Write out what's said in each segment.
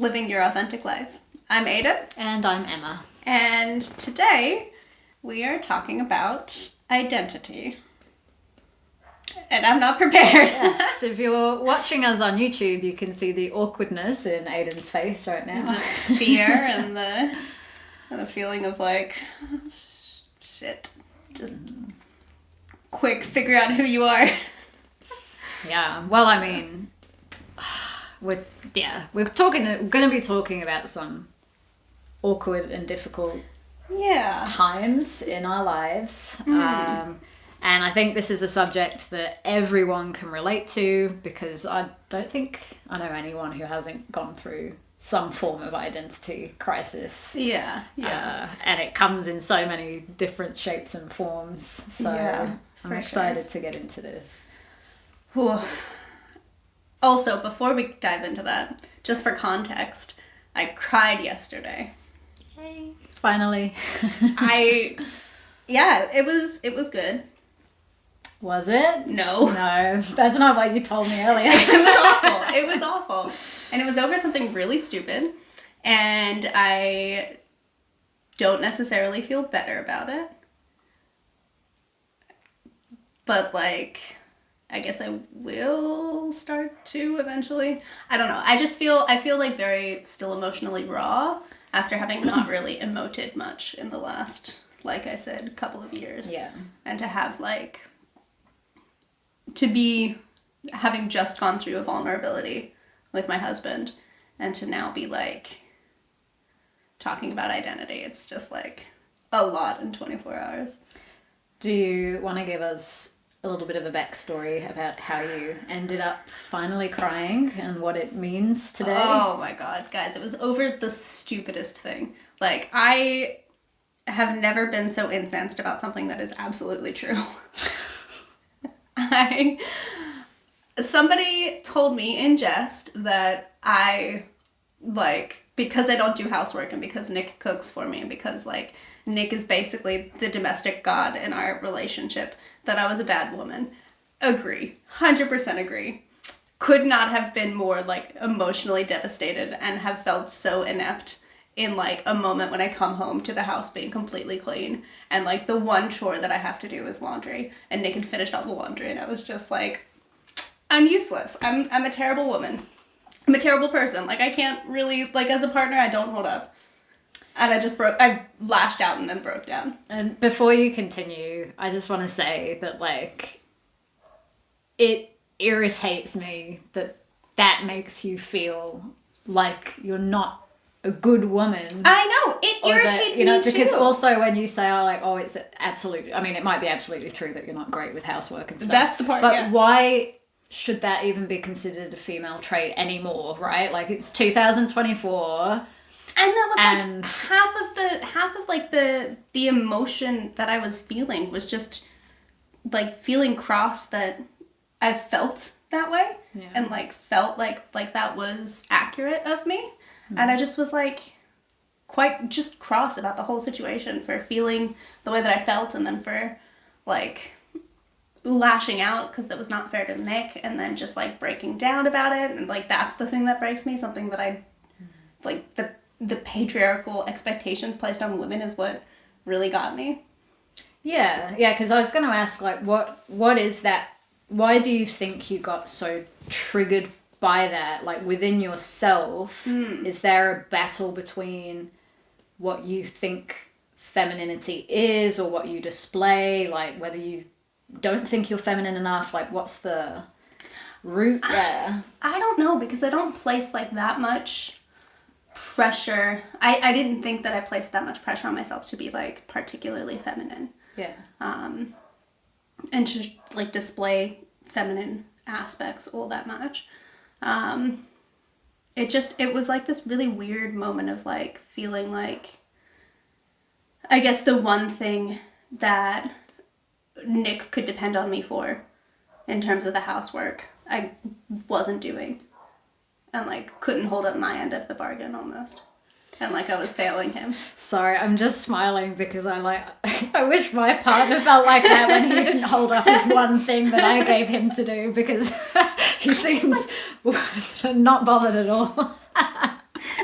Living Your Authentic Life. I'm Aidan. And I'm Emma. And today we are talking about identity. And I'm not prepared. Yes, if you're watching us on YouTube, you can see the awkwardness in Aidan's face right now. The fear and the feeling of like, shit. Just quick, figure out who you are. Yeah, well, I mean, we're going to be talking about some awkward and difficult times in our lives. And I think this is a subject that everyone can relate to, because I don't think I know anyone who hasn't gone through some form of identity crisis. Yeah. And it comes in so many different shapes and forms. So I'm excited to get into this. Whew. Also, before we dive into that, just for context, I cried yesterday. Yay. Finally. It was good. Was it? No. No, that's not what you told me earlier. It was awful. And it was over something really stupid. And I don't necessarily feel better about it. But, I guess I will start to eventually. I don't know. I feel like very still emotionally raw after having not really emoted much in the last, like I said, couple of years. Yeah. And to have, to be having just gone through a vulnerability with my husband and to now be talking about identity. It's just a lot in 24 hours. Do you want to give us a little bit of a backstory about how you ended up finally crying and what it means today? Oh my God, guys, it was over the stupidest thing. I have never been so incensed about something that is absolutely true. Somebody told me in jest that because I don't do housework and because Nick cooks for me and because, Nick is basically the domestic god in our relationship, that I was a bad woman. Agree. 100% agree. Could not have been more, emotionally devastated and have felt so inept in, a moment when I come home to the house being completely clean and, the one chore that I have to do is laundry. And Nick had finished all the laundry and I was just I'm useless. I'm a terrible woman. I'm a terrible person. I can't really, as a partner, I don't hold up. And I lashed out and then broke down. And before you continue, I just want to say that, it irritates me that makes you feel like you're not a good woman. I know, it irritates me too. Because also when you say, it's absolutely, I mean, it might be absolutely true that you're not great with housework and stuff. That's the part, But why should that even be considered a female trait anymore, right? It's 2024... And that was half of the emotion that I was feeling was just feeling cross that I felt that way and felt like that was accurate of me. And I just was quite just cross about the whole situation for feeling the way that I felt and then for lashing out because that was not fair to Nick and then just breaking down about it and that's the thing that breaks me, something that I the patriarchal expectations placed on women is what really got me. Yeah, because I was going to ask, what is that? Why do you think you got so triggered by that? Within yourself, is there a battle between what you think femininity is or what you display? Whether you don't think you're feminine enough? What's the root there? I don't know, because I don't place, that much pressure. I didn't think that I placed that much pressure on myself to be particularly feminine. Yeah. And to display feminine aspects all that much. It was this really weird moment of feeling I guess the one thing that Nick could depend on me for in terms of the housework I wasn't doing. And couldn't hold up my end of the bargain almost. And I was failing him. Sorry, I'm just smiling because I wish my partner felt like that when he didn't hold up his one thing that I gave him to do, because he seems not bothered at all.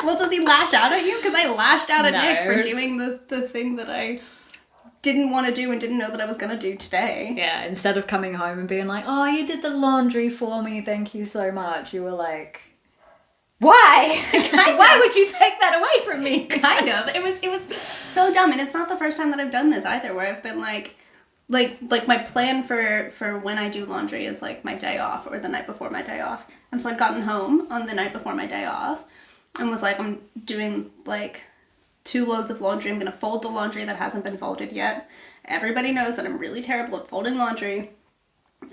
Well, does he lash out at you? Because I lashed out at Nick for doing the thing that I didn't want to do and didn't know that I was going to do today. Yeah, instead of coming home and being like, oh, you did the laundry for me, thank you so much, you were like, why? Why would you take that away from me? Kind of. It was so dumb, and it's not the first time that I've done this either, where I've been like my plan for when I do laundry is like my day off or the night before my day off. And so I'd gotten home on the night before my day off and was like, I'm doing like 2 loads of laundry. I'm going to fold the laundry that hasn't been folded yet. Everybody knows that I'm really terrible at folding laundry.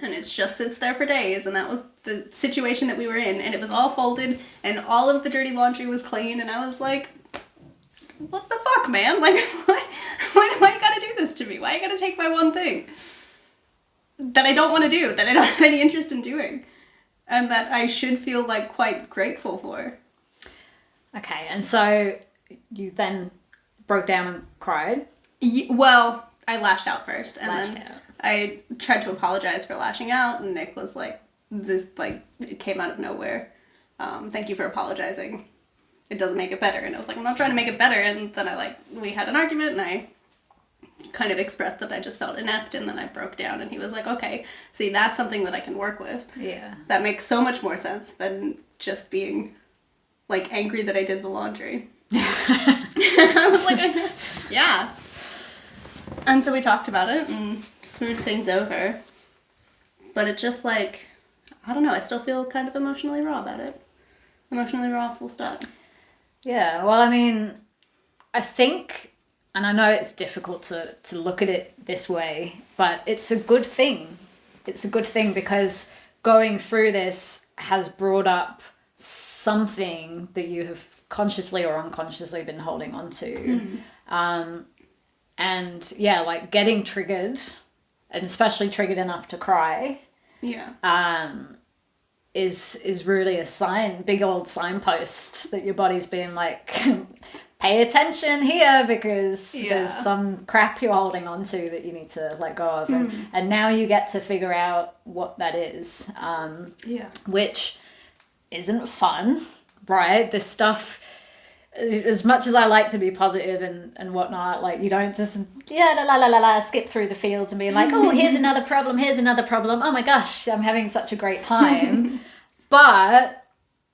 And it just sits there for days. And that was the situation that we were in. And it was all folded and all of the dirty laundry was clean. And I was like, what the fuck, man? Like, why you gotta do this to me? Why you gotta take my one thing that I don't want to do, that I don't have any interest in doing, and that I should feel like quite grateful for? Okay, and so you then broke down and cried? Well, I lashed out first, and then I tried to apologize for lashing out, and Nick was like, this, like, it came out of nowhere. Thank you for apologizing. It doesn't make it better. And I was like, I'm not trying to make it better. And then we had an argument, and I kind of expressed that I just felt inept, and then I broke down, and he was like, okay, see, that's something that I can work with. Yeah. That makes so much more sense than just being, like, angry that I did the laundry. I was like, yeah. And so we talked about it and smoothed things over. But it just, like, I don't know, I still feel kind of emotionally raw about it. Emotionally raw, full stop. Yeah, well, I mean, I think, and I know it's difficult to look at it this way, but it's a good thing. It's a good thing because going through this has brought up something that you have consciously or unconsciously been holding on to. And yeah, like getting triggered, and especially triggered enough to cry. Yeah. Is really a sign, big old signpost that your body's being like, pay attention here because there's some crap you're holding on to that you need to let go of. And now you get to figure out what that is, which isn't fun, right? This stuff, as much as I like to be positive and whatnot, like you don't just skip through the fields and be like, oh, here's another problem, oh my gosh, I'm having such a great time. But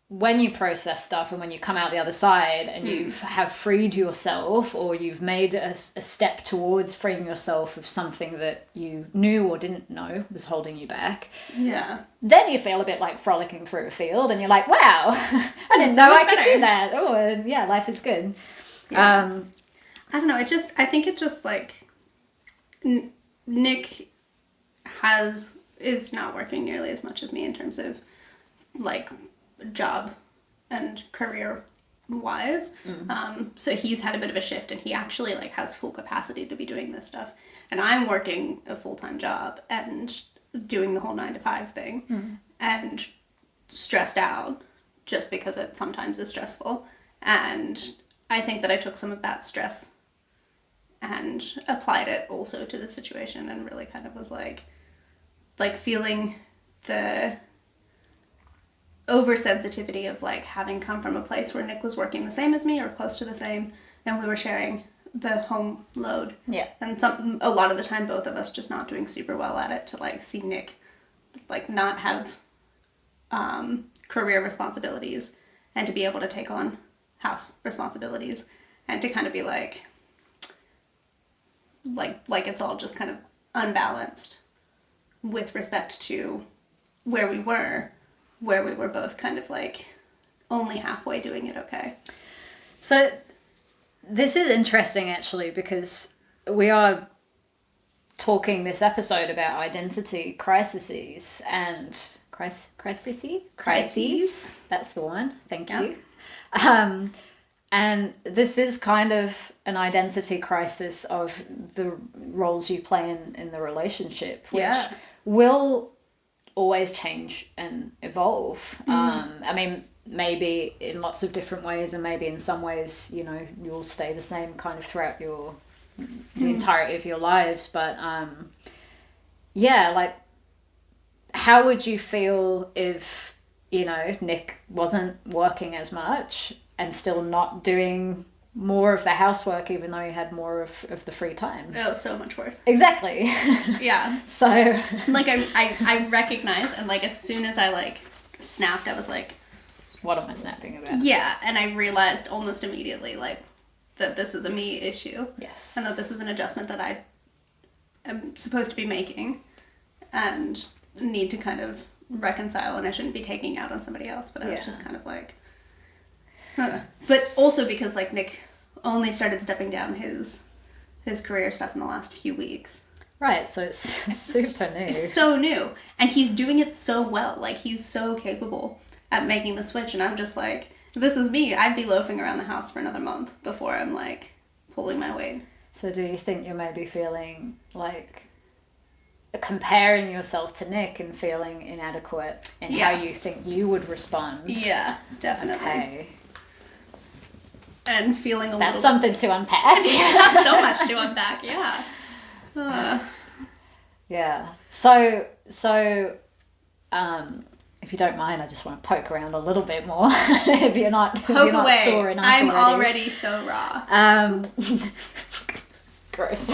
when you process stuff and when you come out the other side and you have freed yourself, or you've made a step towards freeing yourself of something that you knew or didn't know was holding you back, then you feel a bit like frolicking through a field and you're like, wow, I didn't know I could do that. Oh, yeah, life is good. I don't know, I think it just like Nick is not working nearly as much as me in terms of like job and career wise. So he's had a bit of a shift, and he actually like has full capacity to be doing this stuff, and I'm working a full-time job and doing the whole 9-to-5 thing and stressed out just because it sometimes is stressful. And I think that I took some of that stress and applied it also to the situation, and really kind of was like feeling the oversensitivity of like having come from a place where Nick was working the same as me or close to the same, and we were sharing the home load. Yeah. And a lot of the time both of us just not doing super well at it, to like see Nick like not have career responsibilities and to be able to take on house responsibilities, and to kind of be like it's all just kind of unbalanced with respect to where we were both kind of like only halfway doing it okay. So this is interesting actually, because we are talking this episode about identity crises and crises. That's the one. Thank you. And this is kind of an identity crisis of the roles you play in the relationship, which will always change and evolve. I mean, maybe in lots of different ways, and maybe in some ways, you know, you'll stay the same kind of throughout the entirety of your lives. But like, how would you feel if, you know, Nick wasn't working as much and still not doing more of the housework, even though you had more of the free time. Oh, so much worse. Exactly. Yeah. So like I recognized, and like as soon as I like snapped, I was like, what am I snapping about? Yeah, and I realized almost immediately like that this is a me issue. Yes. And that this is an adjustment that I am supposed to be making and need to kind of reconcile, and I shouldn't be taking out on somebody else, but I was just kind of like But also because like Nick only started stepping down his career stuff in the last few weeks. Right, so it's super new. It's so new. And he's doing it so well. Like, he's so capable at making the switch. And I'm just like, if this was me, I'd be loafing around the house for another month before I'm like pulling my weight. So do you think you're maybe feeling like comparing yourself to Nick and feeling inadequate in how you think you would respond? Yeah, definitely. Okay. And feeling That's something to unpack. That's so much to unpack, yeah. Yeah. So if you don't mind, I just want to poke around a little bit more. if you're not away. Sore enough I'm already so raw. Gross.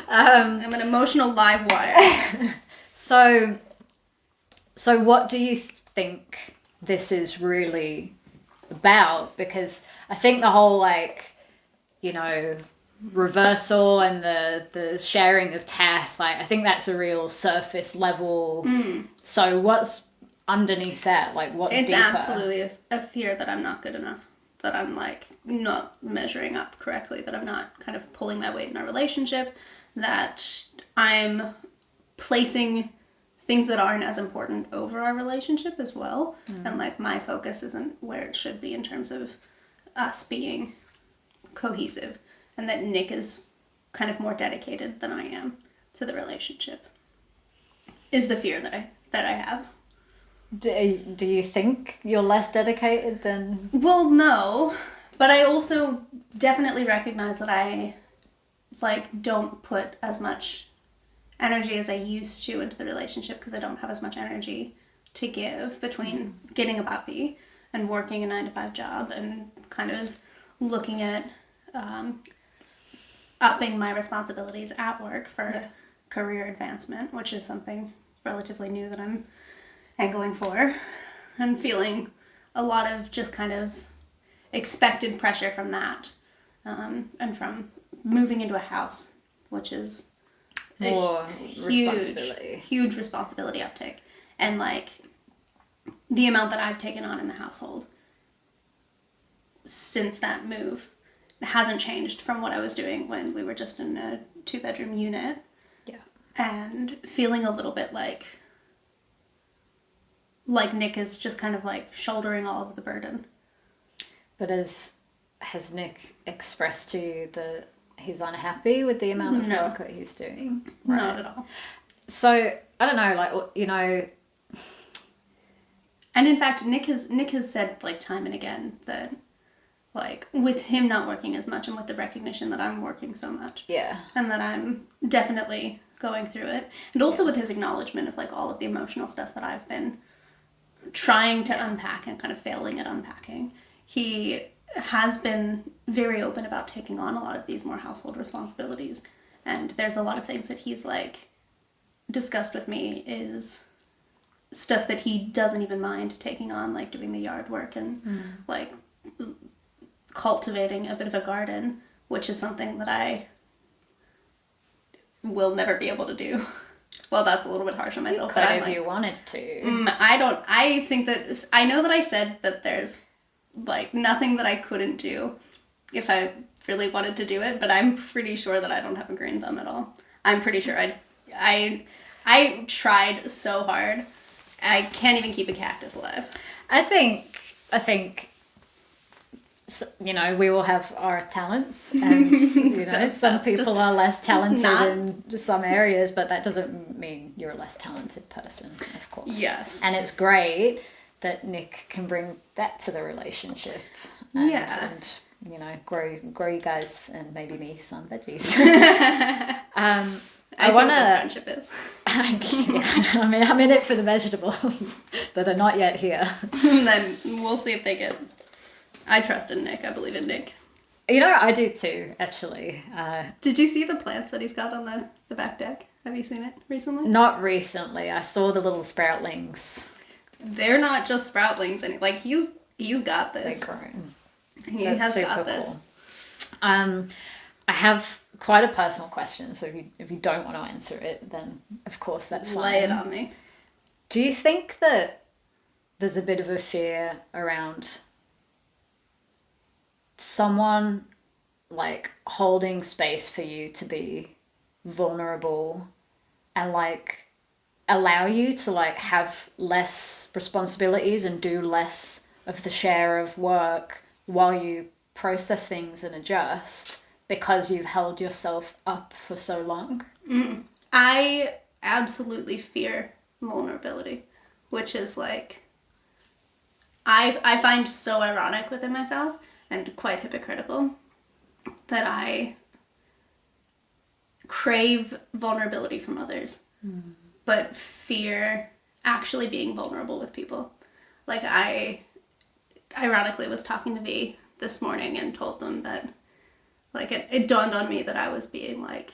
I'm an emotional live wire. So what do you think this is really about? Because I think the whole like, you know, reversal and the sharing of tasks, like I think that's a real surface level. So what's underneath that? Like what's it's deeper? Absolutely a fear that I'm not good enough, that I'm like not measuring up correctly, that I'm not kind of pulling my weight in our relationship, that I'm placing things that aren't as important over our relationship as well. And like my focus isn't where it should be in terms of us being cohesive, and that Nick is kind of more dedicated than I am to the relationship is the fear that I have. Do you think you're less dedicated than... Well, no, but I also definitely recognize that I like don't put as much energy as I used to into the relationship, because I don't have as much energy to give between getting a puppy and working a 9-to-5 job and kind of looking at upping my responsibilities at work for career advancement, which is something relatively new that I'm angling for, and feeling a lot of just kind of expected pressure from that, and from moving into a house, which is more huge responsibility uptick. And like the amount that I've taken on in the household since that move hasn't changed from what I was doing when we were just in a 2-bedroom unit. Yeah. And feeling a little bit like Nick is just kind of like shouldering all of the burden. But has Nick expressed to you that he's unhappy with the amount of work that he's doing? Right. Not at all. So I don't know, like, you know. And in fact, Nick has said like time and again that like with him not working as much and with the recognition that I'm working so much. Yeah. And that I'm definitely going through it. And also with his acknowledgement of like all of the emotional stuff that I've been trying to unpack and kind of failing at unpacking. He has been very open about taking on a lot of these more household responsibilities. And there's a lot of things that he's like discussed with me is stuff that he doesn't even mind taking on, like doing the yard work and like cultivating a bit of a garden, which is something that I will never be able to do. Well, that's a little bit harsh on myself. But if you wanted to. I think that, I know that I said that there's like nothing that I couldn't do if I really wanted to do it, but I'm pretty sure that I don't have a green thumb at all. I'm pretty sure I tried so hard. I can't even keep a cactus alive. I think, you know, we all have our talents, and you know, some people are less talented in some areas, but that doesn't mean you're a less talented person, of course. Yes. And it's great that Nick can bring that to the relationship. And you know, grow you guys and maybe me some veggies. I want this friendship is. I mean, I'm in it for the vegetables that are not yet here. And then we'll see if they get... I trust in Nick. I believe in Nick. You know, I do too, actually. Did you see the plants that he's got on the back deck? Have you seen it recently? Not recently. I saw the little sproutlings. They're not just sproutlings. And like, he's got this. They're grown. He has got this. Cool. I have quite a personal question, so if you don't want to answer it, then of course that's fine. Lay it on me. Do you think that there's a bit of a fear around someone like holding space for you to be vulnerable and like allow you to like have less responsibilities and do less of the share of work while you process things and adjust? Because you've held yourself up for so long? I absolutely fear vulnerability, which is like, I find so ironic within myself and quite hypocritical that I crave vulnerability from others, but fear actually being vulnerable with people. Like, I ironically was talking to V this morning and told them that like, it dawned on me that I was being, like,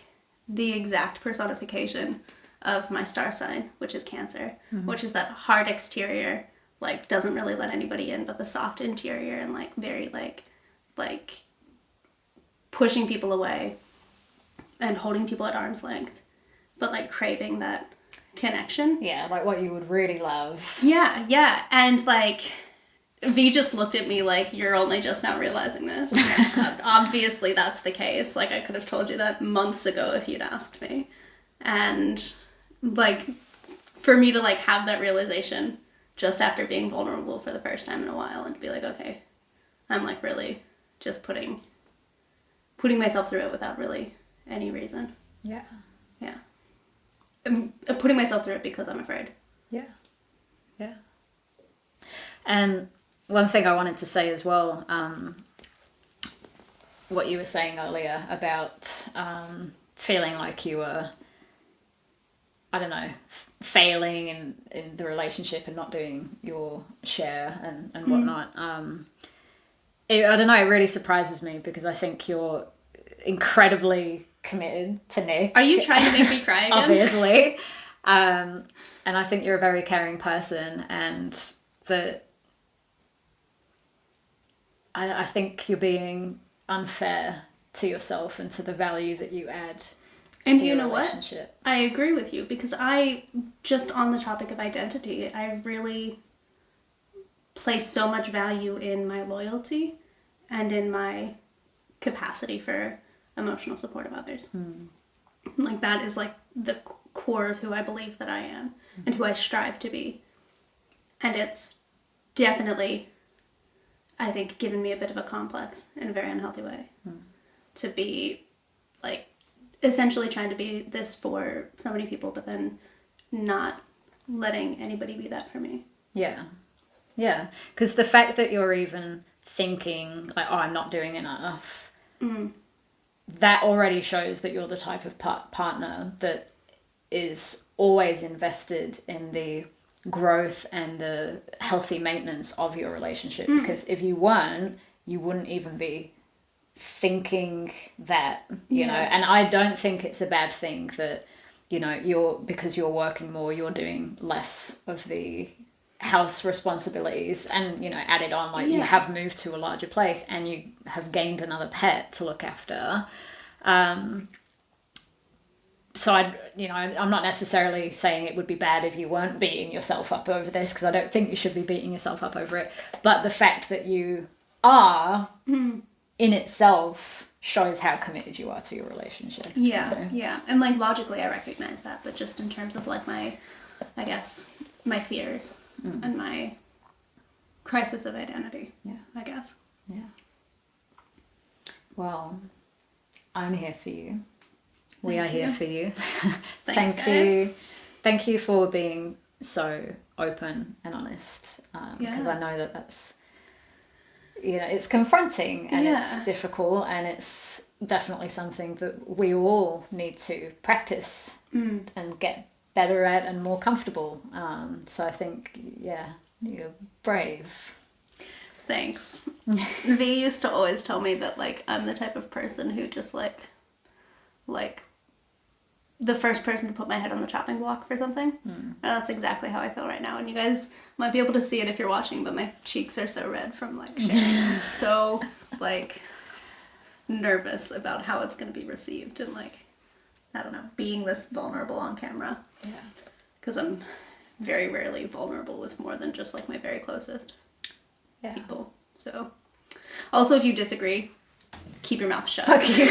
the exact personification of my star sign, which is Cancer, which is that hard exterior, like, doesn't really let anybody in, but the soft interior and, like, very, like pushing people away and holding people at arm's length, but, like, craving that connection. Yeah, like what you would really love. Yeah. And, like... V just looked at me like, you're only just now realizing this. Obviously that's the case. Like, I could have told you that months ago if you'd asked me. And, like, for me to, like, have that realization just after being vulnerable for the first time in a while and to be like, okay, I'm, like, really just putting myself through it without really any reason. Yeah. I'm putting myself through it because I'm afraid. Yeah. And one thing I wanted to say as well, what you were saying earlier about feeling like you were, I don't know, failing in the relationship and not doing your share and whatnot. I don't know, it really surprises me because I think you're incredibly committed to Nick. Are you trying to make me cry again? Obviously. And I think you're a very caring person, and that I think you're being unfair to yourself and to the value that you add and to you your know relationship. What? I agree with you because I, just on the topic of identity, I really place so much value in my loyalty and in my capacity for emotional support of others. Like, that is like the core of who I believe that I am and who I strive to be. And it's definitely, I think, given me a bit of a complex in a very unhealthy way to be, like, essentially trying to be this for so many people, but then not letting anybody be that for me. Yeah. Because the fact that you're even thinking, like, oh, I'm not doing enough, that already shows that you're the type of partner that is always invested in the growth and the healthy maintenance of your relationship. Because if you weren't, you wouldn't even be thinking that, you know. And I don't think it's a bad thing that, you know, because you're working more, you're doing less of the house responsibilities, and, you know, added on, like, you have moved to a larger place and you have gained another pet to look after. So I'm not necessarily saying it would be bad if you weren't beating yourself up over this, because I don't think you should be beating yourself up over it. But the fact that you are in itself shows how committed you are to your relationship. Yeah. And, like, logically I recognize that, but just in terms of, like, my fears and my crisis of identity, I guess. Yeah. Well, I'm here for you. We are here for you. Thanks, guys. Thank you for being so open and honest, because I know that it's confronting and it's difficult, and it's definitely something that we all need to practice and get better at and more comfortable. So I think, you're brave. Thanks. V used to always tell me that, like, I'm the type of person who just, like, the first person to put my head on the chopping block for something. And that's exactly how I feel right now. And you guys might be able to see it if you're watching, but my cheeks are so red from, like, sharing. I'm so, like, nervous about how it's going to be received and, like, I don't know, being this vulnerable on camera. Yeah. Because I'm very rarely vulnerable with more than just, like, my very closest people. So, also, if you disagree, keep your mouth shut. Fuck you.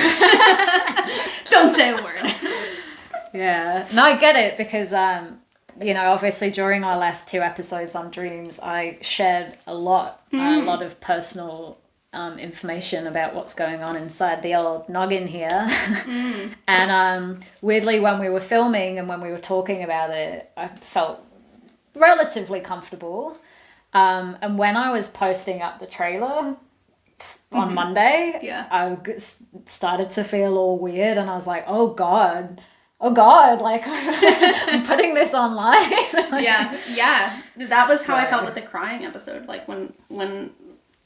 Don't say a word. Yeah. No, I get it, because, obviously during our last 2 episodes on dreams, I shared a lot of personal information about what's going on inside the old noggin here. And weirdly, when we were filming and when we were talking about it, I felt relatively comfortable. And when I was posting up the trailer on Monday, I started to feel all weird, and I was like, oh God, like, I'm putting this online. Yeah. That was how I felt with the crying episode. Like, when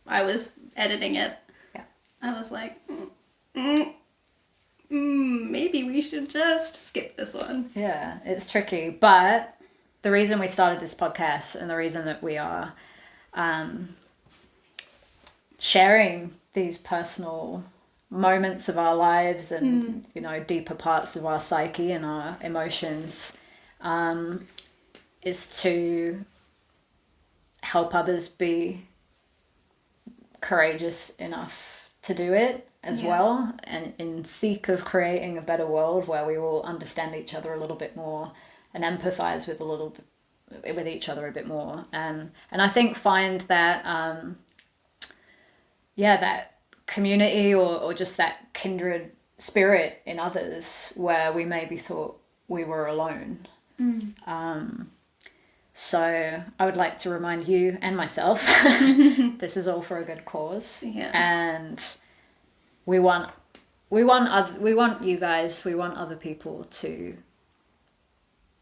I was editing it, I was like, maybe we should just skip this one. Yeah, it's tricky, but the reason we started this podcast and the reason that we are sharing these personal moments of our lives and deeper parts of our psyche and our emotions is to help others be courageous enough to do it as well, and in seek of creating a better world where we all understand each other a little bit more and empathize with each other a bit more, and I think find that that community or just that kindred spirit in others where we maybe thought we were alone. So I would like to remind you and myself, this is all for a good cause. Yeah. And we want you guys, we want other people to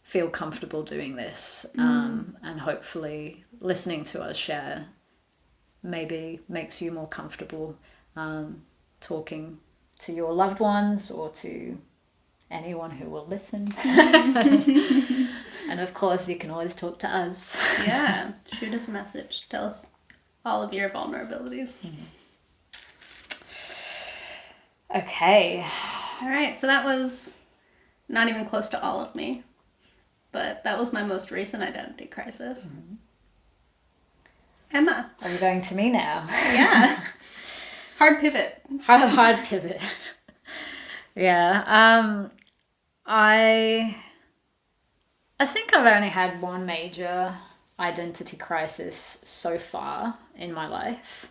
feel comfortable doing this. And hopefully listening to us share maybe makes you more comfortable talking to your loved ones or to anyone who will listen. And of course, you can always talk to us. Yeah, shoot us a message. Tell us all of your vulnerabilities. Okay. All right, so that was not even close to all of me, but that was my most recent identity crisis. Emma. Are you going to me now? Yeah. Hard pivot. Hard pivot. Yeah. I think I've only had one major identity crisis so far in my life.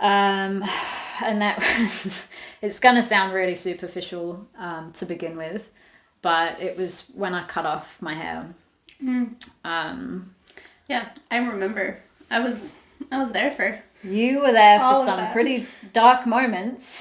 And that was, it's going to sound really superficial to begin with, but it was when I cut off my hair. Yeah, I remember. I was there for. You were there for some pretty dark moments,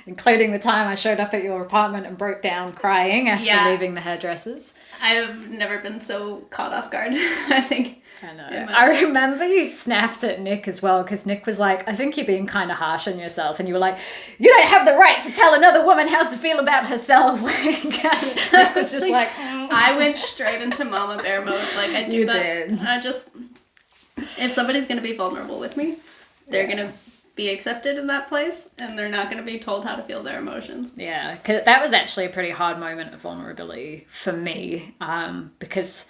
including the time I showed up at your apartment and broke down crying after leaving the hairdressers. I've never been so caught off guard, I think. I know. I remember you snapped at Nick as well, because Nick was like, I think you're being kind of harsh on yourself. And you were like, you don't have the right to tell another woman how to feel about herself. Nick was just like I went straight into Mama Bear mode. Like, I do that. I just, if somebody's going to be vulnerable with me, they're going to be accepted in that place, and they're not going to be told how to feel their emotions. Yeah, because that was actually a pretty hard moment of vulnerability for me, because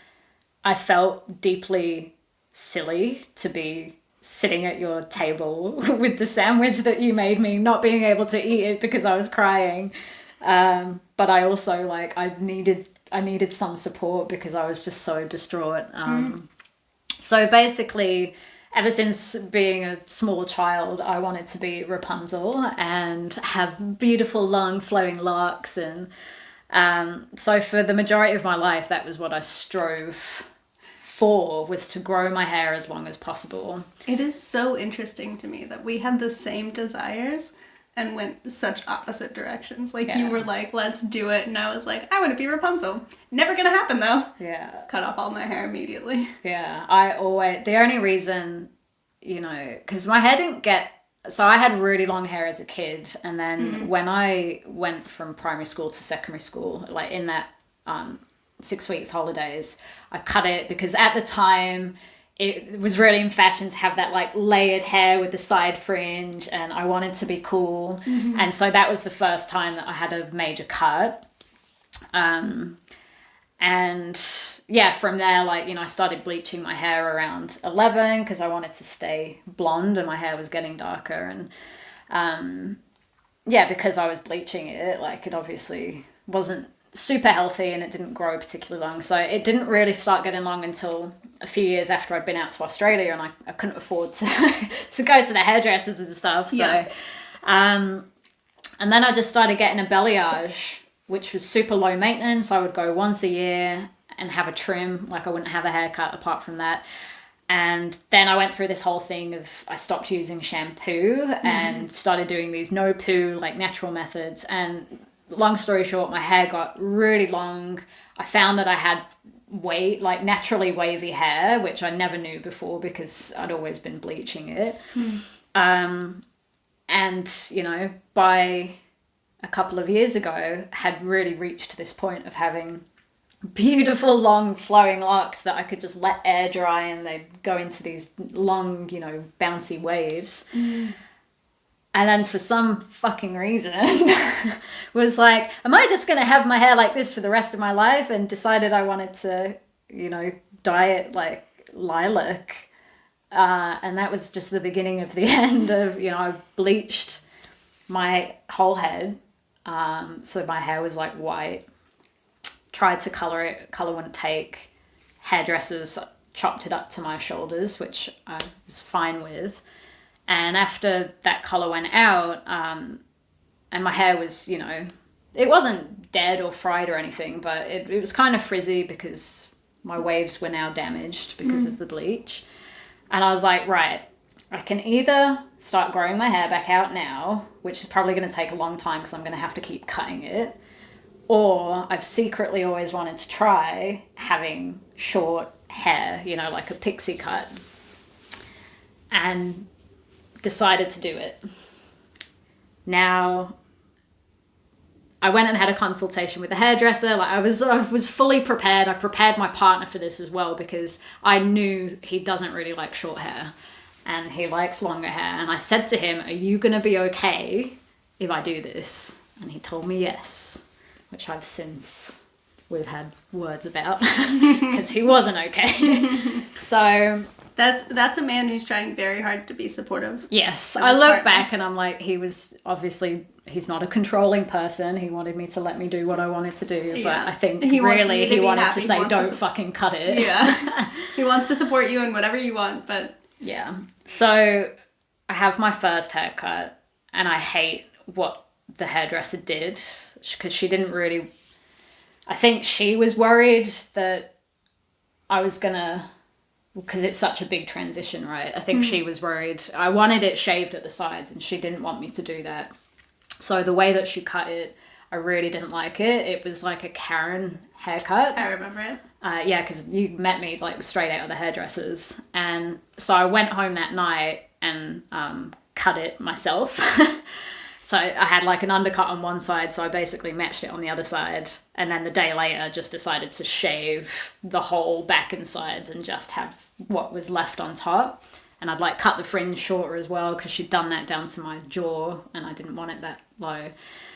I felt deeply silly to be sitting at your table with the sandwich that you made me, not being able to eat it because I was crying. But I also, like, I needed some support because I was just so distraught. So basically, ever since being a small child, I wanted to be Rapunzel and have beautiful, long, flowing locks. And so for the majority of my life, that was what I strove before was to grow my hair as long as possible. It is so interesting to me that we had the same desires and went such opposite directions. Like, you were like, let's do it. And I was like, I want to be Rapunzel. Never gonna happen, though. Yeah. Cut off all my hair immediately. Yeah. The only reason, you know, because my hair didn't get... So I had really long hair as a kid. And then when I went from primary school to secondary school, like in that 6 weeks holidays, I cut it because at the time... It was really in fashion to have that like layered hair with the side fringe, and I wanted to be cool. And so that was the first time that I had a major cut. And yeah, from there, like, you know, I started bleaching my hair around 11 because I wanted to stay blonde and my hair was getting darker. And yeah, because I was bleaching it, like, it obviously wasn't super healthy and it didn't grow particularly long. So it didn't really start getting long until a few years after I'd been out to Australia, and I couldn't afford to to go to the hairdressers and stuff. So and then I just started getting a balayage, which was super low maintenance. I would go once a year and have a trim. Like, I wouldn't have a haircut apart from that. And then I went through this whole thing of I stopped using shampoo and started doing these no poo, like, natural methods. And long story short, my hair got really long. I found that I had naturally wavy hair, which I never knew before because I'd always been bleaching it. And, you know, by a couple of years ago, had really reached this point of having beautiful long flowing locks that I could just let air dry and they'd go into these long, you know, bouncy waves. And then for some fucking reason was like, am I just going to have my hair like this for the rest of my life? And decided I wanted to, you know, dye it like lilac. And that was just the beginning of the end of, you know, I bleached my whole head. So my hair was like white. Tried to colour it, colour wouldn't take. Hairdressers chopped it up to my shoulders, which I was fine with. And after that colour went out, and my hair was, you know, it wasn't dead or fried or anything, but it was kind of frizzy because my waves were now damaged because of the bleach. And I was like, right, I can either start growing my hair back out now, which is probably going to take a long time because I'm going to have to keep cutting it, or I've secretly always wanted to try having short hair, you know, like a pixie cut. And decided to do it. Now, I went and had a consultation with the hairdresser. Like, I was fully prepared. I prepared my partner for this as well because I knew he doesn't really like short hair and he likes longer hair. And I said to him, are you going to be okay if I do this? And he told me yes, which we've had words about because he wasn't okay. So... That's a man who's trying very hard to be supportive. Yes. I look back and I'm like, he was obviously, he's not a controlling person. He wanted me to let me do what I wanted to do. Yeah. But I think he wanted to say, don't fucking cut it. Yeah. He wants to support you in whatever you want, but... Yeah. So I have my first haircut and I hate what the hairdresser did because she didn't really... I think she was worried that I was going to... Because it's such a big transition, right? I think she was worried. I wanted it shaved at the sides and she didn't want me to do that. So the way that she cut it, I really didn't like it. It was like a Karen haircut. I remember it. Yeah, because you met me like straight out of the hairdressers. And so I went home that night and cut it myself. So I had like an undercut on one side, so I basically matched it on the other side. And then the day later, just decided to shave the whole back and sides and just have what was left on top. And I'd like cut the fringe shorter as well because she'd done that down to my jaw and I didn't want it that low.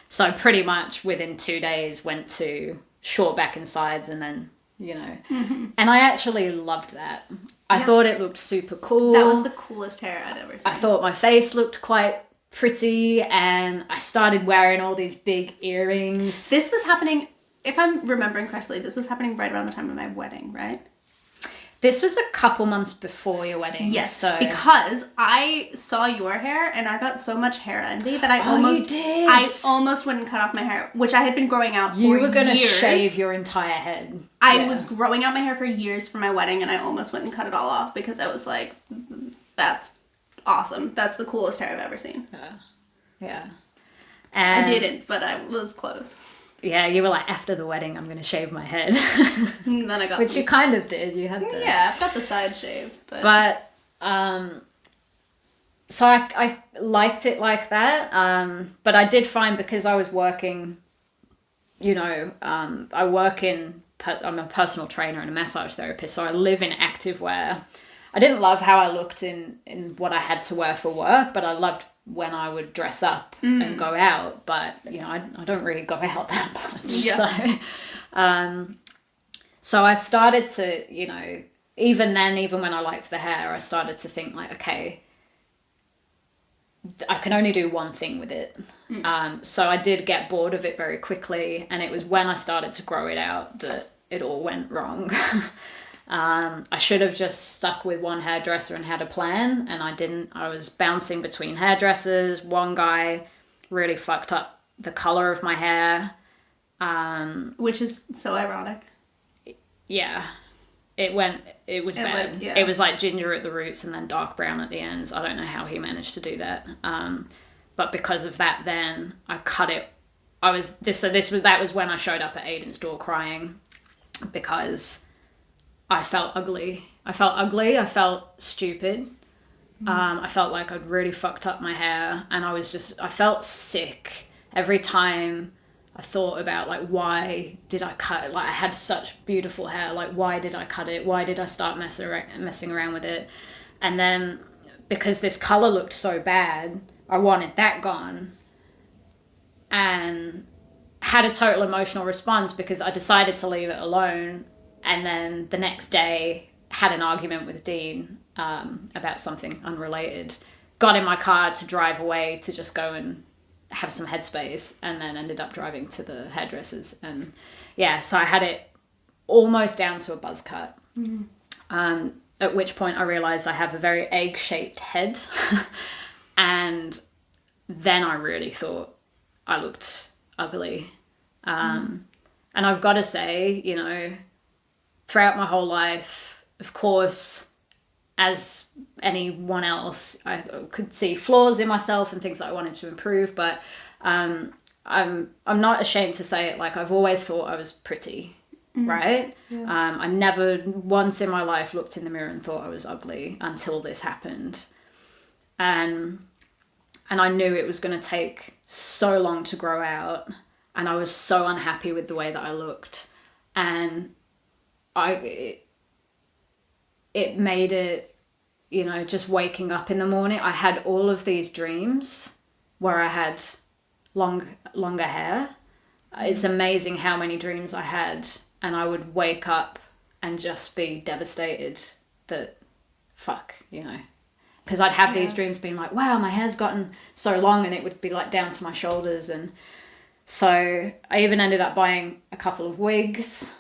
So pretty much within 2 days went to short back and sides and then, you know. And I actually loved that. I thought it looked super cool. That was the coolest hair I'd ever seen. I thought my face looked quite pretty and I started wearing all these big earrings. This was happening, if I'm remembering correctly, this was happening right around the time of my wedding, right? This was a couple months before your wedding. Yes, so. Because I saw your hair and I got so much hair envy that I you did. I almost wouldn't cut off my hair, which I had been growing out for years. You were going to shave your entire head. I was growing out my hair for years for my wedding, and I almost wouldn't cut it all off because I was like, that's awesome. That's the coolest hair I've ever seen. Yeah. And I didn't, but I was close. Yeah, you were like, after the wedding, I'm going to shave my head. And then I got which you kind of did. You had the... Yeah, I've got the side shave. But so I liked it like that. But I did find, because I was working, you know, I'm a personal trainer and a massage therapist, so I live in activewear. I didn't love how I looked in what I had to wear for work, but I loved when I would dress up and go out. But, you know, I don't really go out that much. Yeah. So I started to, you know, even when I liked the hair, I started to think like, okay, I can only do one thing with it. So I did get bored of it very quickly. And it was when I started to grow it out that it all went wrong. I should have just stuck with one hairdresser and had a plan, and I didn't. I was bouncing between hairdressers. One guy really fucked up the color of my hair. Which is so ironic. Yeah. It was bad. It was like ginger at the roots and then dark brown at the ends. I don't know how he managed to do that. But because of that, then I cut it. That was when I showed up at Aidan's door crying, because I felt ugly. I felt stupid. I felt like I'd really fucked up my hair, and I felt sick every time I thought about, like, why did I cut it? Like, I had such beautiful hair. Like, why did I cut it? Why did I start messing around with it? And then, because this color looked so bad, I wanted that gone. And had a total emotional response because I decided to leave it alone. And then the next day, had an argument with Dean about something unrelated. Got in my car to drive away to just go and have some headspace, and then ended up driving to the hairdressers. And yeah, so I had it almost down to a buzz cut. At which point I realized I have a very egg-shaped head. And then I really thought I looked ugly. And I've got to say, you know, throughout my whole life, of course, as anyone else, I could see flaws in myself and things that I wanted to improve, but I'm not ashamed to say it. Like, I've always thought I was pretty, right? Yeah. I never once in my life looked in the mirror and thought I was ugly until this happened. And I knew it was going to take so long to grow out, and I was so unhappy with the way that I looked. And it made it, you know, just waking up in the morning. I had all of these dreams where I had longer hair. It's amazing how many dreams I had, and I would wake up and just be devastated that, fuck, you know. Because I'd have these dreams being like, wow, my hair's gotten so long, and it would be like down to my shoulders. And so I even ended up buying a couple of wigs,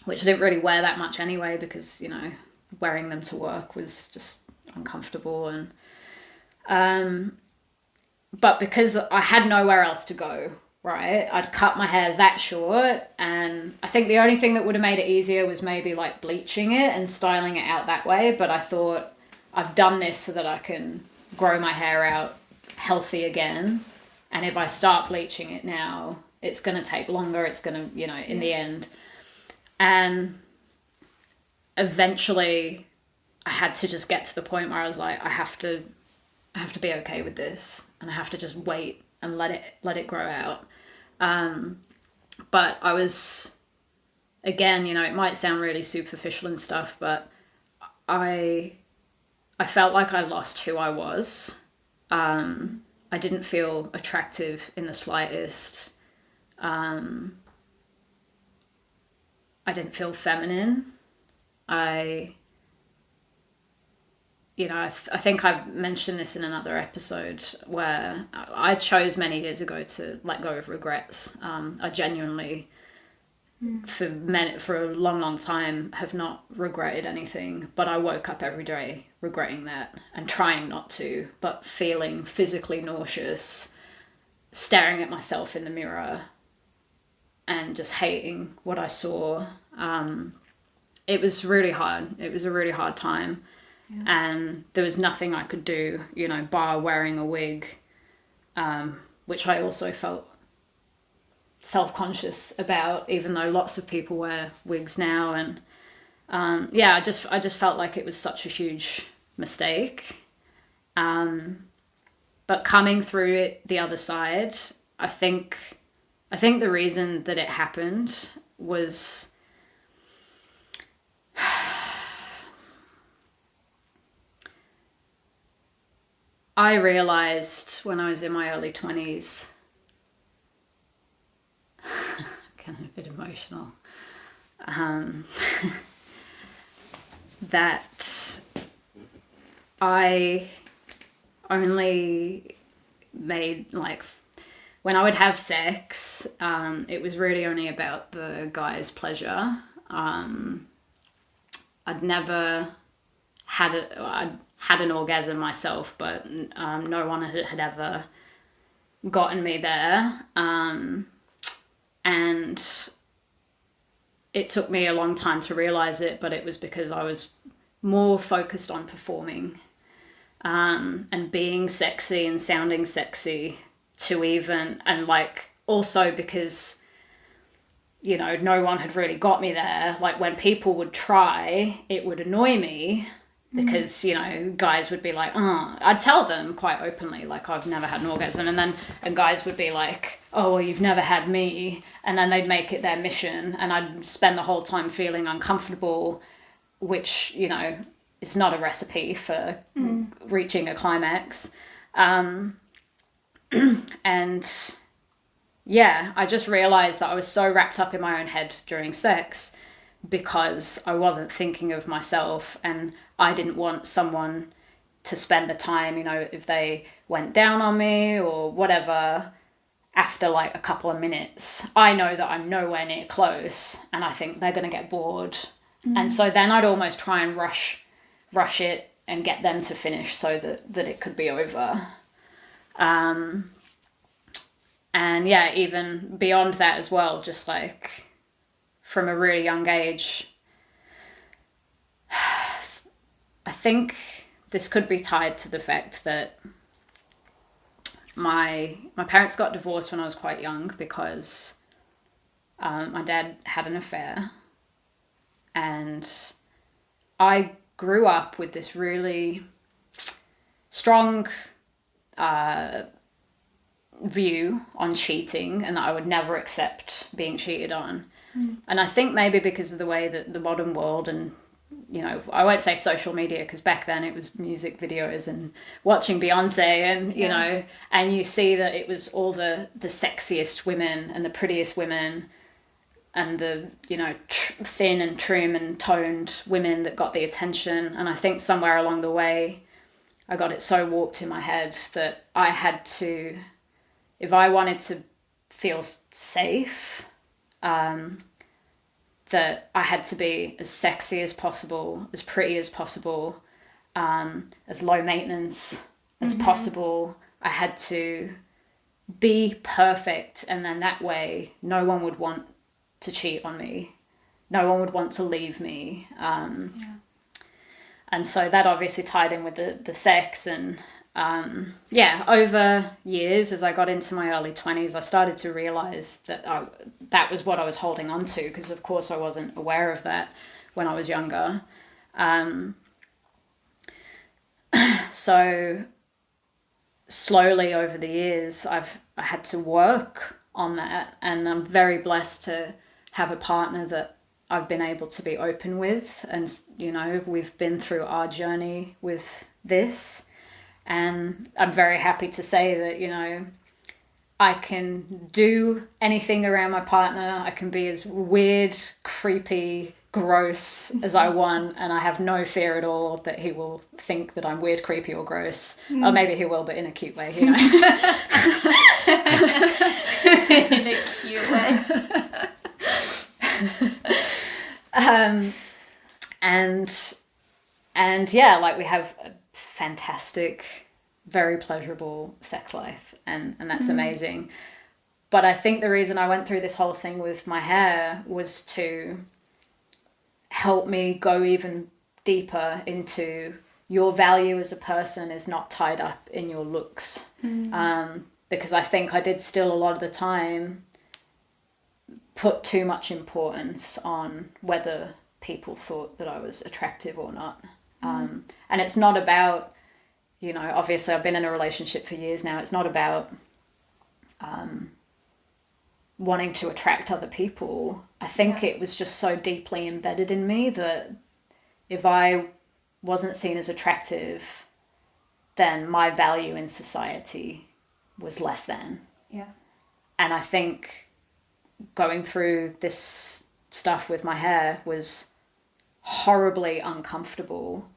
which I didn't really wear that much anyway, because, you know, wearing them to work was just uncomfortable. And but because I had nowhere else to go, right, I'd cut my hair that short, and I think the only thing that would have made it easier was maybe like bleaching it and styling it out that way. But I thought, I've done this so that I can grow my hair out healthy again, and if I start bleaching it now, it's going to take longer. It's going to, you know, in the end. And eventually I had to just get to the point where I was like, I have to be okay with this, and I have to just wait and let it grow out. But I was, again, you know, it might sound really superficial and stuff, but I felt like I lost who I was. I didn't feel attractive in the slightest. I didn't feel feminine. I think I mentioned this in another episode where I chose many years ago to let go of regrets. I genuinely, for a long, long time, have not regretted anything, but I woke up every day regretting that and trying not to, but feeling physically nauseous, staring at myself in the mirror and just hating what I saw. It was really hard. It was a really hard time. Yeah. And there was nothing I could do, you know, bar wearing a wig, which I also felt self-conscious about, even though lots of people wear wigs now. And I just felt like it was such a huge mistake. But coming through it the other side, I think the reason that it happened was I realized when I was in my early 20s, getting a bit emotional, that I only made, like, when I would have sex, it was really only about the guy's pleasure. I'd never I'd had an orgasm myself, but no one had ever gotten me there. And it took me a long time to realize it, but it was because I was more focused on performing and being sexy and sounding sexy and like also because, you know, no one had really got me there. Like when people would try, it would annoy me because, you know, guys would be like, oh, I'd tell them quite openly, like, I've never had an orgasm. And guys would be like, oh, well, you've never had me. And then they'd make it their mission. And I'd spend the whole time feeling uncomfortable, which, you know, is not a recipe for reaching a climax. And yeah, I just realized that I was so wrapped up in my own head during sex because I wasn't thinking of myself, and I didn't want someone to spend the time, you know, if they went down on me or whatever, after like a couple of minutes, I know that I'm nowhere near close and I think they're going to get bored. And so then I'd almost try and rush it and get them to finish so that it could be over. And yeah, even beyond that as well, just like from a really young age, I think this could be tied to the fact that my parents got divorced when I was quite young because my dad had an affair, and I grew up with this really strong view on cheating, and that I would never accept being cheated on. And I think maybe because of the way that the modern world, and, you know, I won't say social media because back then it was music videos and watching Beyonce and, you know, and you see that it was all the sexiest women and the prettiest women and the, you know, thin and trim and toned women that got the attention. And I think somewhere along the way, I got it so warped in my head that I had to, if I wanted to feel safe, that I had to be as sexy as possible, as pretty as possible, as low maintenance as possible. I had to be perfect, and then that way no one would want to cheat on me. No one would want to leave me. And so that obviously tied in with the sex. And over years, as I got into my early 20s, I started to realize that that was what I was holding on to, because of course I wasn't aware of that when I was younger. So slowly over the years, I had to work on that, and I'm very blessed to have a partner that I've been able to be open with, and, you know, we've been through our journey with this. And I'm very happy to say that, you know, I can do anything around my partner. I can be as weird, creepy, gross as I want. And I have no fear at all that he will think that I'm weird, creepy or gross. Or maybe he will, but in a cute way, you know. In a cute way. And yeah, like we have a fantastic very pleasurable sex life, and that's amazing. But I think the reason I went through this whole thing with my hair was to help me go even deeper into your value as a person is not tied up in your looks. Because I think I did still a lot of the time put too much importance on whether people thought that I was attractive or not. And it's not about, you know, obviously I've been in a relationship for years now. It's not about wanting to attract other people. I think it was just so deeply embedded in me that if I wasn't seen as attractive, then my value in society was less than. Yeah. And I think going through this stuff with my hair was horribly uncomfortable,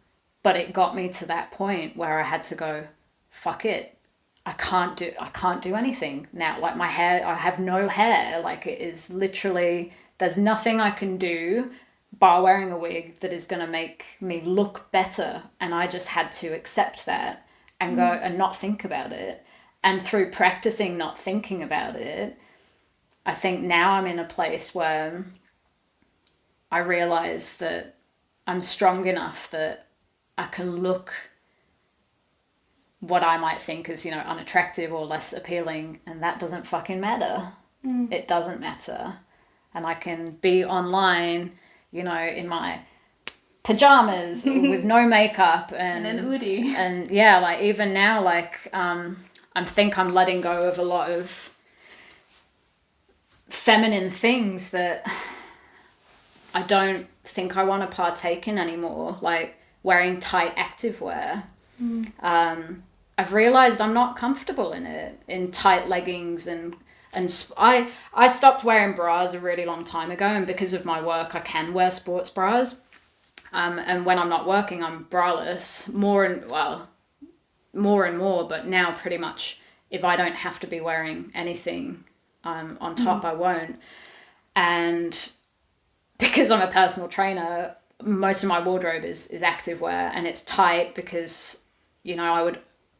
but it got me to that point where I had to go, fuck it. I can't do anything now. Like my hair, I have no hair. Like it is literally, there's nothing I can do bar wearing a wig that is going to make me look better. And I just had to accept that and go and not think about it. And through practicing not thinking about it, I think now I'm in a place where I realize that I'm strong enough that I can look what I might think is, you know, unattractive or less appealing, and that doesn't fucking matter. It doesn't matter. And I can be online, you know, in my pajamas with no makeup and an hoodie. And yeah, like even now, like I think I'm letting go of a lot of feminine things that I don't think I want to partake in anymore, like wearing tight activewear. I've realized I'm not comfortable in it, in tight leggings, and I stopped wearing bras a really long time ago, and because of my work I can wear sports bras, and when I'm not working I'm braless more and more, but now pretty much if I don't have to be wearing anything on top I won't. And because I'm a personal trainer, most of my wardrobe is activewear, and it's tight because, you know,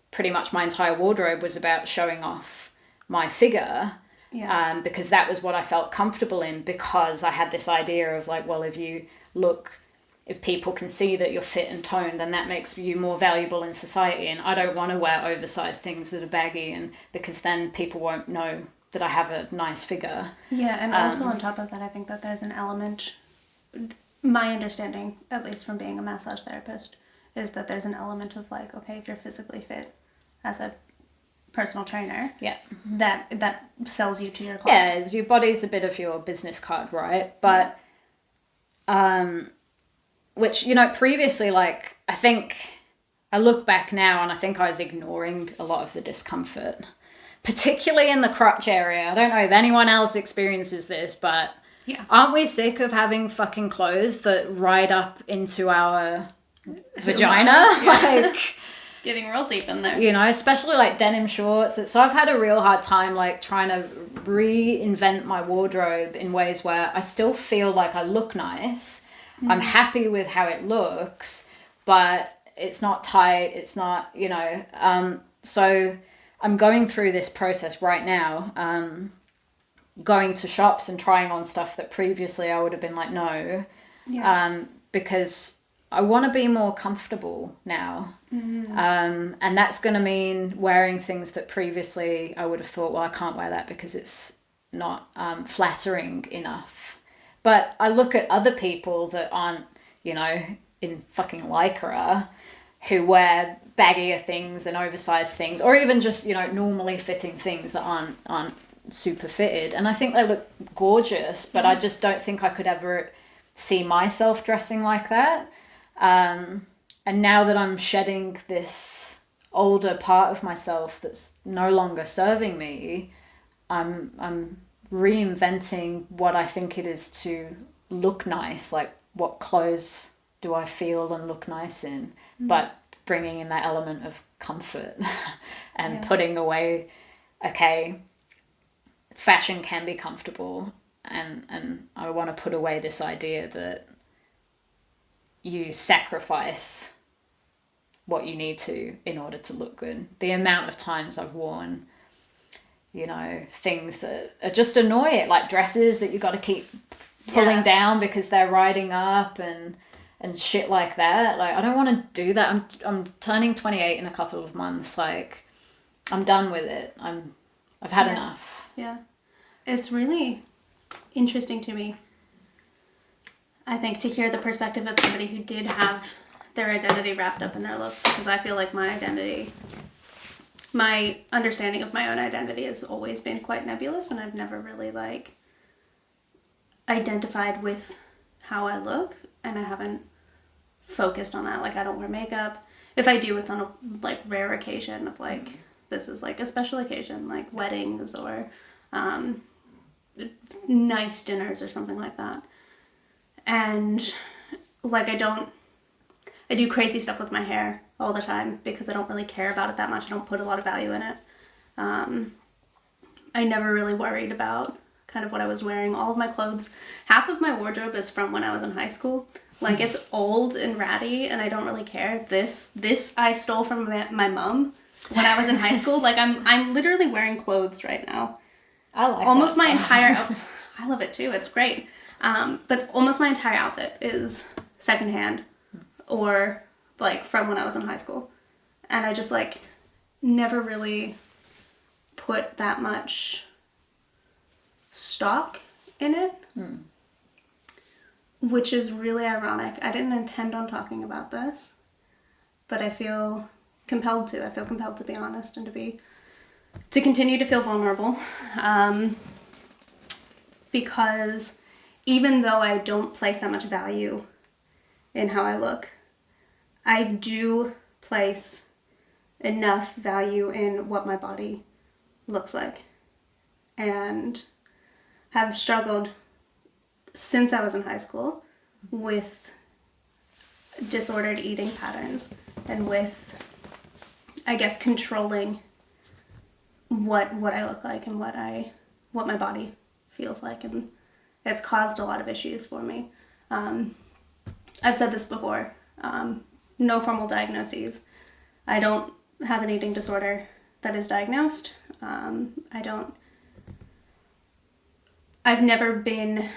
pretty much my entire wardrobe was about showing off my figure, because that was what I felt comfortable in, because I had this idea of like, well, if people can see that you're fit and toned, then that makes you more valuable in society, and I don't want to wear oversized things that are baggy, and because then people won't know that I have a nice figure. Yeah, and also on top of that, I think that there's an element, my understanding, at least from being a massage therapist, is that there's an element of like, okay, if you're physically fit as a personal trainer, that sells you to your clients. Yeah, your body's a bit of your business card, right? But which, you know, previously, like, I think I look back now and I think I was ignoring a lot of the discomfort, particularly in the crotch area. I don't know if anyone else experiences this, but aren't we sick of having fucking clothes that ride up into our vagina? Like, getting real deep in there. You know, especially like denim shorts. So I've had a real hard time like trying to reinvent my wardrobe in ways where I still feel like I look nice. I'm happy with how it looks, but it's not tight. It's not, you know. So I'm going through this process right now, going to shops and trying on stuff that previously I would have been like, no, because I want to be more comfortable now. And that's going to mean wearing things that previously I would have thought, well, I can't wear that because it's not flattering enough. But I look at other people that aren't, you know, in fucking Lycra, who wear baggier things and oversized things, or even just, you know, normally fitting things that aren't super fitted. And I think they look gorgeous, but I just don't think I could ever see myself dressing like that. And now that I'm shedding this older part of myself that's no longer serving me, I'm reinventing what I think it is to look nice, like what clothes do I feel and look nice in, but bringing in that element of comfort and putting away, okay, fashion can be comfortable, and I want to put away this idea that you sacrifice what you need to in order to look good. The amount of times I've worn, things that are just annoying, like dresses that you got to keep pulling down because they're riding up and shit like that. Like, I don't want to do that. I'm turning 28 in a couple of months. Like, I'm done with it. I've had enough. Yeah. It's really interesting to me, I think, to hear the perspective of somebody who did have their identity wrapped up in their looks, because I feel like my understanding of my own identity has always been quite nebulous, and I've never really like identified with how I look, and I haven't focused on that. Like, I don't wear makeup. If I do, it's on a like rare occasion of like, this is like a special occasion, like weddings or nice dinners or something like that. And like, I do crazy stuff with my hair all the time because I don't really care about it that much. I don't put a lot of value in it. I never really worried about kind of what I was wearing. All of my clothes, half of my wardrobe is from when I was in high school. Like, it's old and ratty and I don't really care. This I stole from my mom when I was in high school. Like, I'm literally wearing clothes right now. I like almost my entire I love it too. It's great. But almost my entire outfit is secondhand or like from when I was in high school. And I just like never really put that much stock in it, which is really ironic. I didn't intend on talking about this, but I feel compelled to. I feel compelled to be honest and to continue to feel vulnerable, because even though I don't place that much value in how I look, I do place enough value in what my body looks like, and have struggled since I was in high school with disordered eating patterns and with, I guess, controlling what I look like and what my body feels like, and it's caused a lot of issues for me. I've said this before, no formal diagnoses. I don't have an eating disorder that is diagnosed. I've never been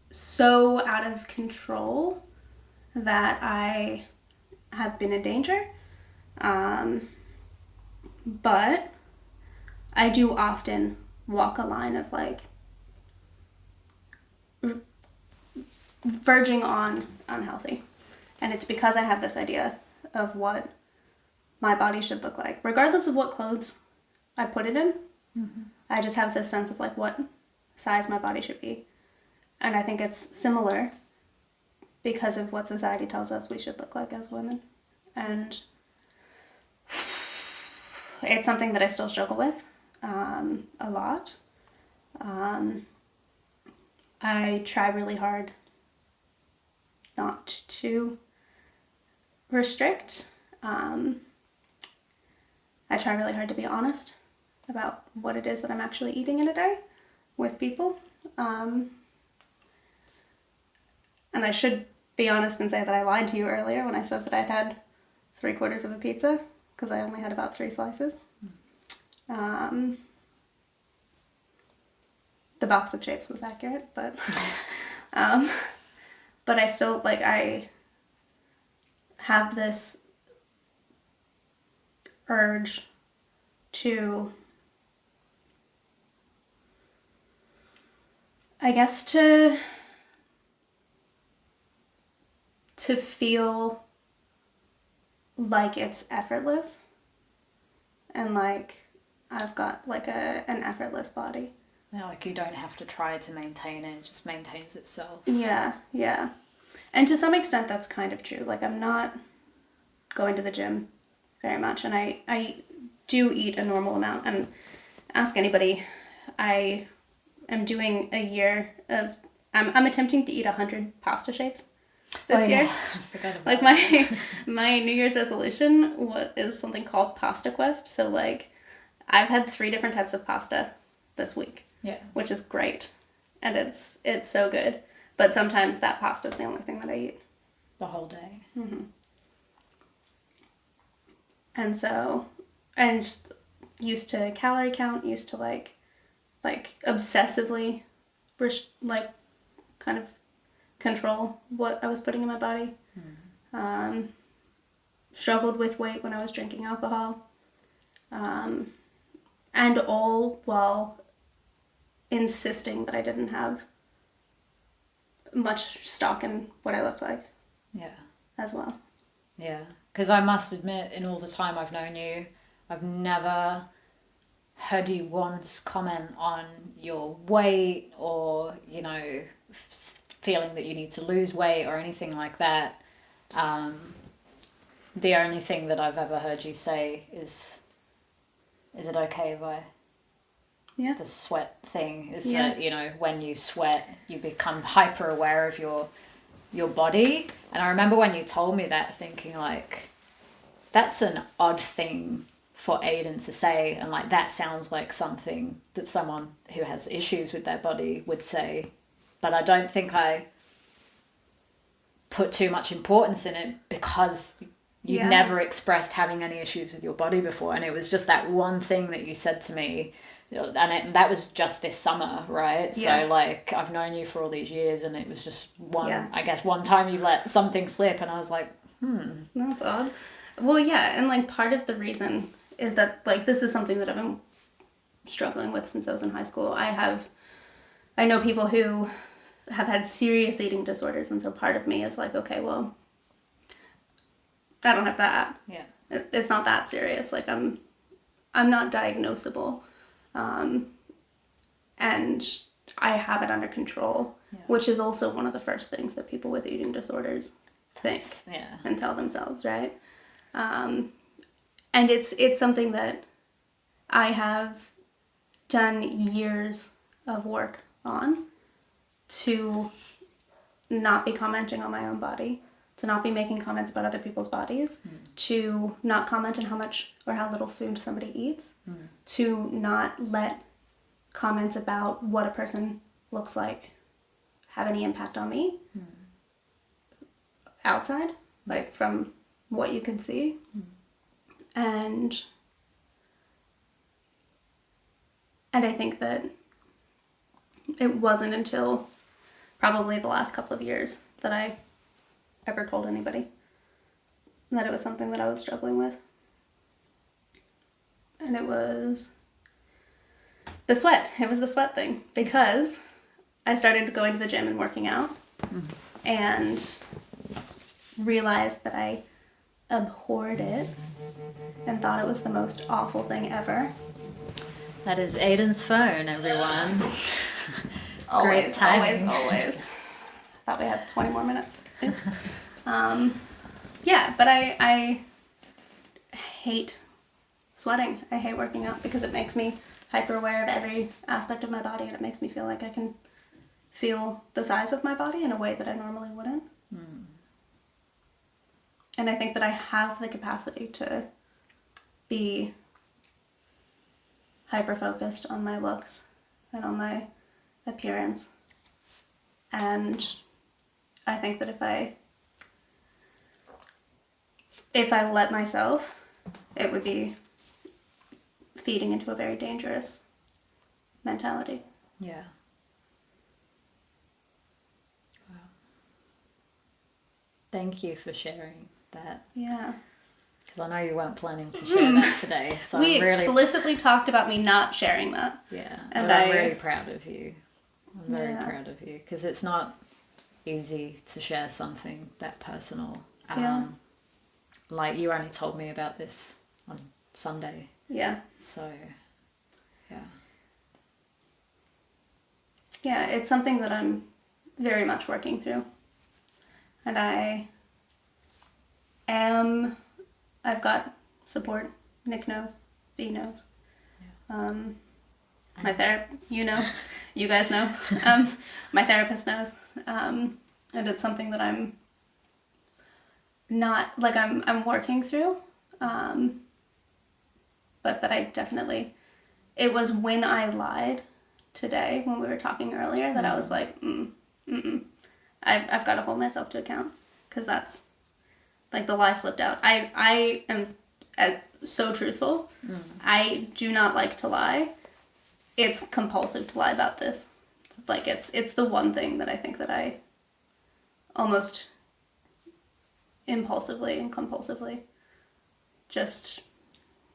so out of control that I have been in danger. But I do often walk a line of like verging on unhealthy. And it's because I have this idea of what my body should look like, regardless of what clothes I put it in. I just have this sense of like what size my body should be. And I think it's similar because of what society tells us we should look like as women. And it's something that I still struggle with a lot. I try really hard not to restrict. I try really hard to be honest about what it is that I'm actually eating in a day with people. And I should be honest and say that I lied to you earlier when I said that I'd had 3/4 of a pizza, because I only had about 3 slices. The box of shapes was accurate, but I still, like, I have this urge to, I guess, to feel like it's effortless, and like I've got like an effortless body. Yeah, like you don't have to try to maintain it, it just maintains itself. Yeah. And to some extent that's kind of true. Like, I'm not going to the gym very much, and I do eat a normal amount, and ask anybody, I am doing a year of, I'm attempting to eat 100 pasta shapes this year. I forgot about like my New Year's resolution is something called Pasta Quest. So like I've had 3 different types of pasta this week. Yeah. Which is great. And it's so good. But sometimes that pasta is the only thing that I eat. the whole day. Mm-hmm. And so, and used to calorie count, used to like obsessively, like kind of control what I was putting in my body. Struggled with weight when I was drinking alcohol. And all while insisting that I didn't have much stock in what I looked like. Yeah. As well. Yeah. Because I must admit, in all the time I've known you, I've never heard you once comment on your weight or, you know, feeling that you need to lose weight or anything like that. The only thing that I've ever heard you say is it okay if I... Yeah. The sweat thing is that, you know, when you sweat, you become hyper aware of your body. And I remember when you told me that, thinking like, that's an odd thing for Aidan to say, and like that sounds like something that someone who has issues with their body would say, but I don't think I put too much importance in it because you'd never expressed having any issues with your body before, and it was just that one thing that you said to me, and that was just this summer, right? So like I've known you for all these years, and it was just I guess one time you let something slip, and I was like, That's odd. Well, yeah, and like part of the reason is that like this is something that I've been struggling with since I was in high school. I know people who have had serious eating disorders, and so part of me is like, okay, well, I don't have that. Yeah. It's not that serious. Like I'm not diagnosable. And I have it under control, which is also one of the first things that people with eating disorders think and tell themselves, right? And it's something that I have done years of work on to not be commenting on my own body, to not be making comments about other people's bodies, to not comment on how much or how little food somebody eats, to not let comments about what a person looks like have any impact on me outside, like from what you can see. And I think that it wasn't until probably the last couple of years that I ever told anybody that it was something that I was struggling with. And it was the sweat. It was the sweat thing, because I started going to the gym and working out and realized that I abhorred it and thought it was the most awful thing ever. That is Aidan's phone, everyone. Always. Thought we had 20 more minutes. Oops. But I hate sweating. I hate working out because it makes me hyper aware of every aspect of my body, and it makes me feel like I can feel the size of my body in a way that I normally wouldn't. And I think that I have the capacity to be hyper focused on my looks and on my appearance. And I think that if I let myself, it would be feeding into a very dangerous mentality. Yeah. Wow. Thank you for sharing that. Yeah. Because I know you weren't planning to share that today. So we explicitly talked about me not sharing that. Yeah. And I'm really proud of you. I'm very proud of you. Because it's not easy to share something that personal. Like you only told me about this on Sunday. Yeah. So, yeah. Yeah, it's something that I'm very much working through. And I've got support. Nick knows. B knows. Yeah. My you guys know. My therapist knows. And it's something that I'm not, like I'm working through. But that I definitely, it was when I lied today, when we were talking earlier, that I was like, I've got to hold myself to account. because that's, like, the lie slipped out. I am so truthful. I do not like to lie. It's compulsive to lie about this. Like, it's the one thing that I think that I almost impulsively and compulsively just...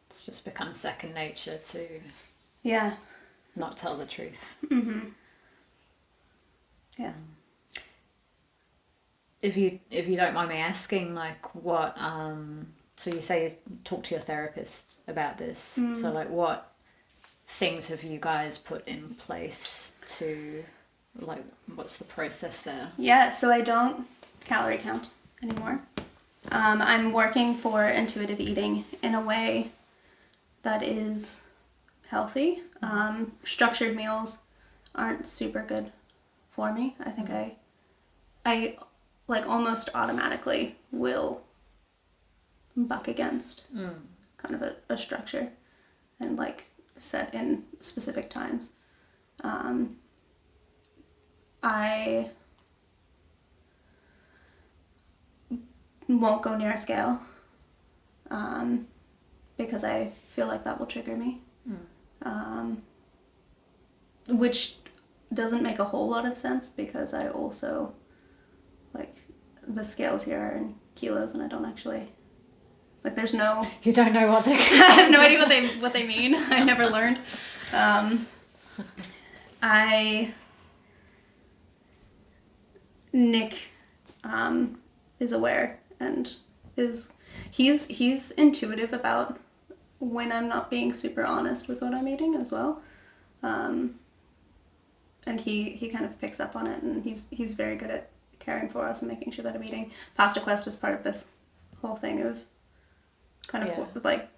It's just become second nature to... Yeah. Not tell the truth. Mm-hmm. Yeah. If you don't mind me asking, like, what... so you say you talk to your therapist about this. So, like, what things have you guys put in place to... Like, what's the process there? Yeah, so I don't calorie count anymore. I'm working for intuitive eating in a way that is healthy. Structured meals aren't super good for me. I think I like almost automatically will buck against kind of a structure and like set in specific times. I won't go near a scale because I feel like that will trigger me. Which doesn't make a whole lot of sense because I also, like, the scales here are in kilos and I don't actually, like, there's no... You don't know what they... I have no idea what they mean. I never learned. Nick is aware and he's intuitive about when I'm not being super honest with what I'm eating as well. And he kind of picks up on it, and he's very good at caring for us and making sure that I'm eating. Pasta Quest is part of this whole thing of kind of like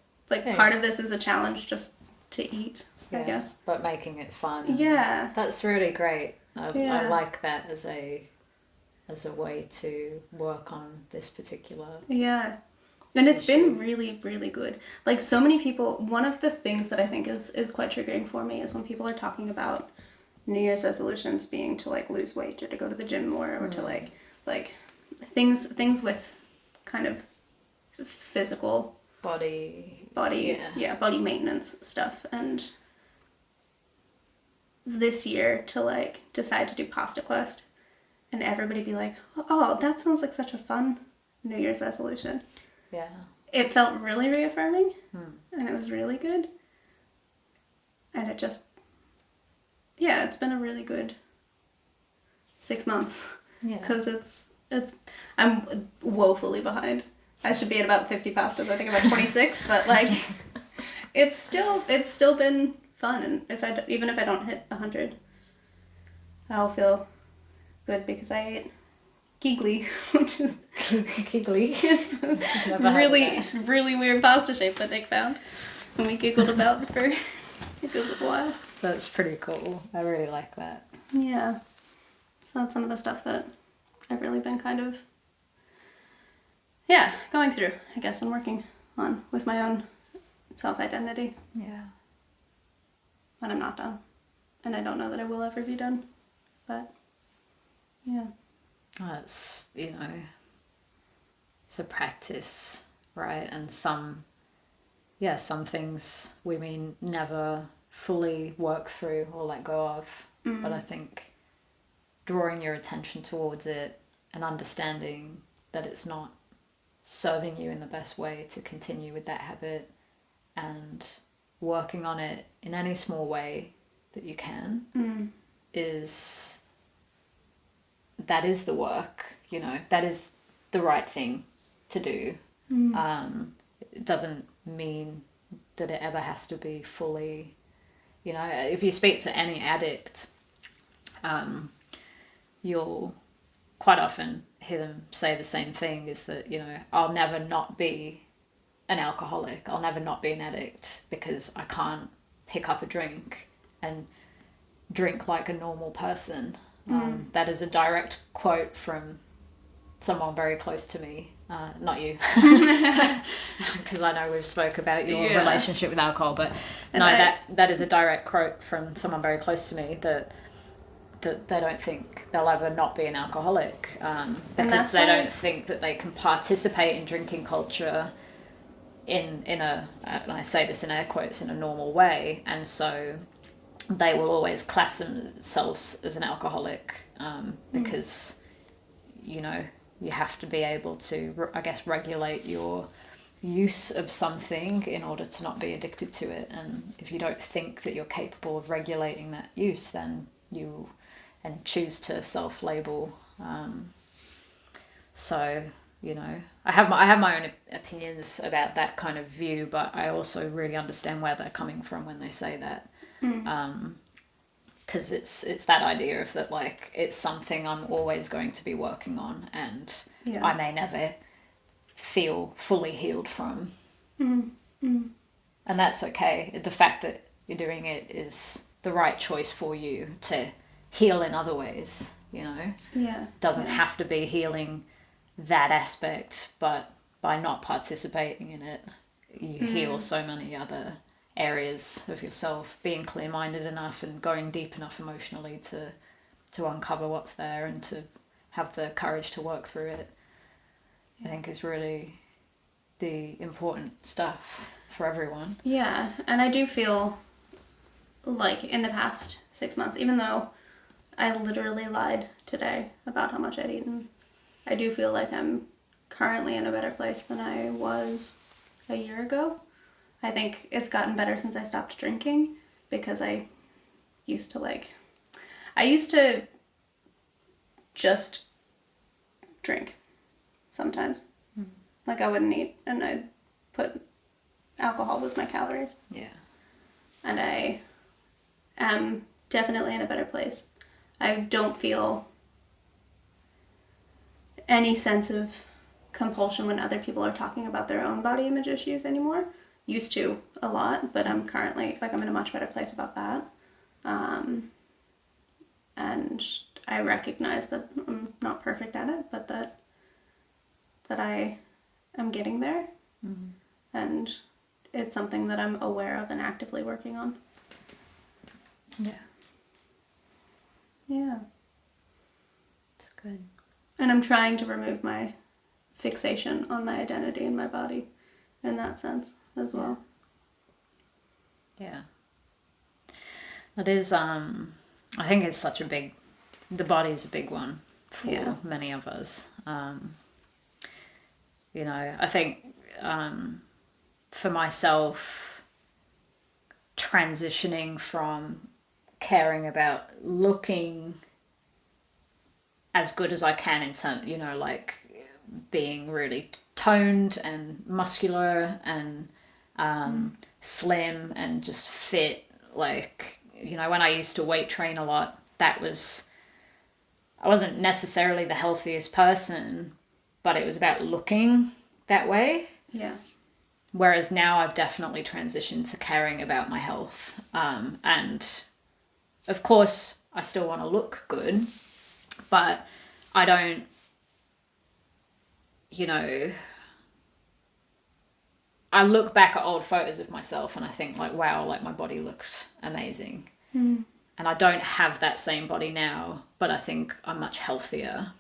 part of this is a challenge just to eat, I guess. But making it fun. Yeah. That's really great. I like that as a way to work on this particular... Yeah. And it's been really, really good. Like, so many people, one of the things that I think is quite triggering for me is when people are talking about New Year's resolutions being to, like, lose weight or to go to the gym more or to, like things with kind of physical... Body maintenance stuff. And this year to, like, decide to do Pasta Quest and everybody be like, oh, that sounds like such a fun New Year's resolution. Yeah. It felt really reaffirming and it was really good. And it just, it's been a really good 6 months. Yeah. Because I'm woefully behind. I should be at about 50 pastas. I think I'm at 26, but like, it's still been fun. And even if I don't hit 100, I'll feel good because I ate Giggly, which is Giggly. It's a really weird pasta shape that Nick found, and we giggled about for a good little while. That's pretty cool. I really like that. Yeah. So that's some of the stuff that I've really been kind of going through, I guess, and working on with my own self-identity. Yeah. But I'm not done. And I don't know that I will ever be done. But, yeah. It's, it's a practice, right? And some things we may never fully work through or let go of. But I think drawing your attention towards it and understanding that it's not serving you in the best way to continue with that habit and working on it in any small way that you can is the work, that is the right thing to do. It doesn't mean that it ever has to be fully, if you speak to any addict, you'll quite often hear them say the same thing, is that, I'll never not be an alcoholic, I'll never not be an addict because I can't pick up a drink and drink like a normal person. That is a direct quote from someone very close to me, not you, because I know we've spoke about your relationship with alcohol, but that is a direct quote from someone very close to me, that that they don't think they'll ever not be an alcoholic, because they don't think that they can participate in drinking culture in a, and I say this in air quotes, in a normal way, and so they will always class themselves as an alcoholic, because you have to be able to, I guess, regulate your use of something in order to not be addicted to it. And if you don't think that you're capable of regulating that use, then you choose to self-label. So I have my own opinions about that kind of view, but I also really understand where they're coming from when they say that. Because it's that idea of that, like, it's something I'm always going to be working on, and I may never feel fully healed from. And that's okay. The fact that you're doing it is the right choice for you to heal in other ways, doesn't have to be healing that aspect, but by not participating in it, you heal so many other areas of yourself, being clear-minded enough and going deep enough emotionally to uncover what's there and to have the courage to work through it. I think is really the important stuff for everyone. Yeah, and I do feel like in the past 6 months, even though I literally lied today about how much I'd eaten, I do feel like I'm currently in a better place than I was a year ago. I think it's gotten better since I stopped drinking, because I used to just drink sometimes. Like, I wouldn't eat, and I'd put alcohol was my calories. Yeah. And I am definitely in a better place. I don't feel any sense of compulsion when other people are talking about their own body image issues anymore. Used to a lot, but I'm currently, I'm in a much better place about that. And I recognize that I'm not perfect at it, but that I am getting there. And it's something that I'm aware of and actively working on. Yeah. It's good. And I'm trying to remove my fixation on my identity and my body in that sense as well. Yeah. It is, I think it's such the body's a big one for many of us. I think for myself, transitioning from caring about looking as good as I can in terms, being really toned and muscular and slim and just fit. When I used to weight train a lot, I wasn't necessarily the healthiest person, but it was about looking that way. Yeah. Whereas now I've definitely transitioned to caring about my health. And of course I still want to look good, but I don't, I look back at old photos of myself and I think wow, my body looked amazing. And I don't have that same body now, but I think I'm much healthier,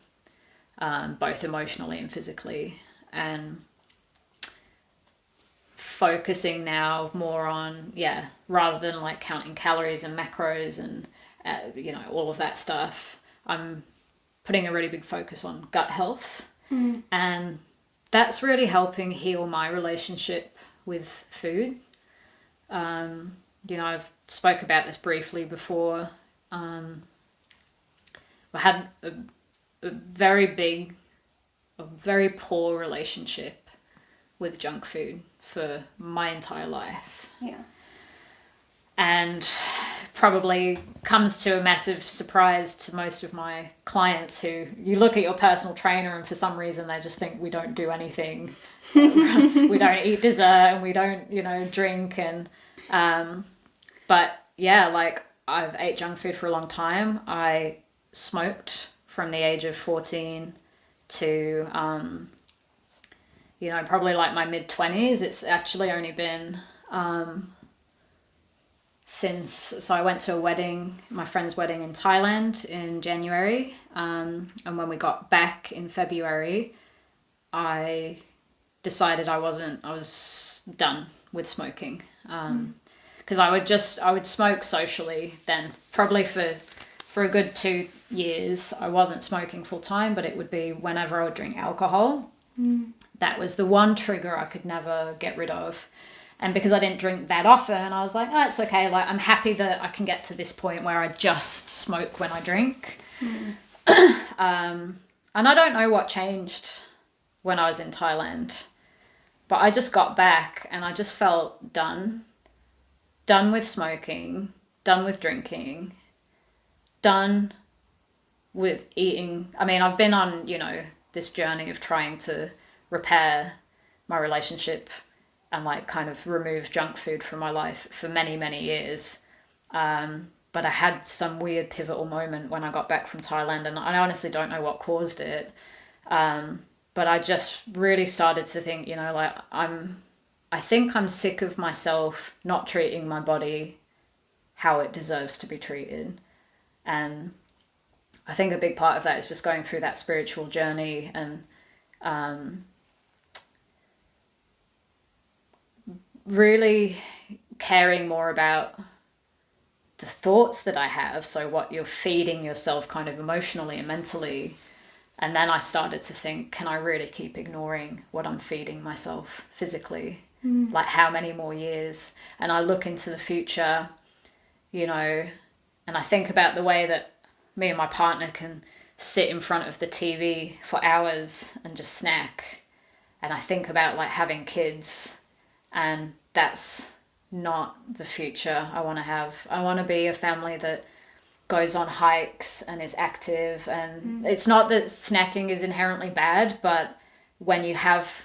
both emotionally and physically. And focusing now more on, rather than counting calories and macros and, all of that stuff, I'm putting a really big focus on gut health. And that's really helping heal my relationship with food. I've spoke about this briefly before. I had a very poor relationship with junk food for my entire life. Yeah. And probably comes to a massive surprise to most of my clients, who you look at your personal trainer and for some reason they just think we don't do anything. We don't eat dessert and we don't, drink. And, but yeah, I've ate junk food for a long time. I smoked from the age of 14 to, probably my mid-20s. It's actually only been, so I went to a wedding, my friend's wedding in Thailand in January. And when we got back in February, I decided I was done with smoking. Because I would smoke socially then, probably for a good 2 years. I wasn't smoking full time, but it would be whenever I would drink alcohol. That was the one trigger I could never get rid of. And because I didn't drink that often, I was like, oh, it's okay. Like, I'm happy that I can get to this point where I just smoke when I drink. And I don't know what changed when I was in Thailand, but I just got back and I just felt done with smoking, done with drinking, done with eating. I mean, I've been on, this journey of trying to repair my relationship and like kind of remove junk food from my life for many, many years. But I had some weird pivotal moment when I got back from Thailand, and I honestly don't know what caused it. But I just really started to think, I think I'm sick of myself not treating my body how it deserves to be treated. And I think a big part of that is just going through that spiritual journey and really caring more about the thoughts that I have. So what you're feeding yourself kind of emotionally and mentally. And then I started to think, can I really keep ignoring what I'm feeding myself physically? Like how many more years? And I look into the future, and I think about the way that me and my partner can sit in front of the TV for hours and just snack. And I think about like having kids, and that's not the future I want to have. I want to be a family that goes on hikes and is active. And it's not that snacking is inherently bad, but when you have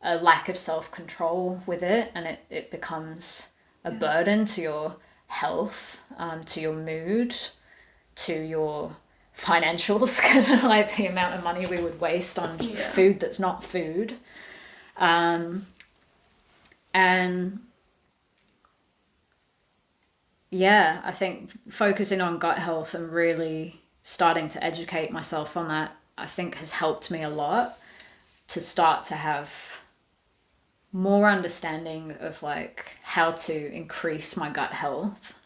a lack of self-control with it and it becomes a burden to your health, to your mood, to your financials, because of like the amount of money we would waste on food that's not food. And I think focusing on gut health and really starting to educate myself on that, I think has helped me a lot to start to have more understanding of like how to increase my gut health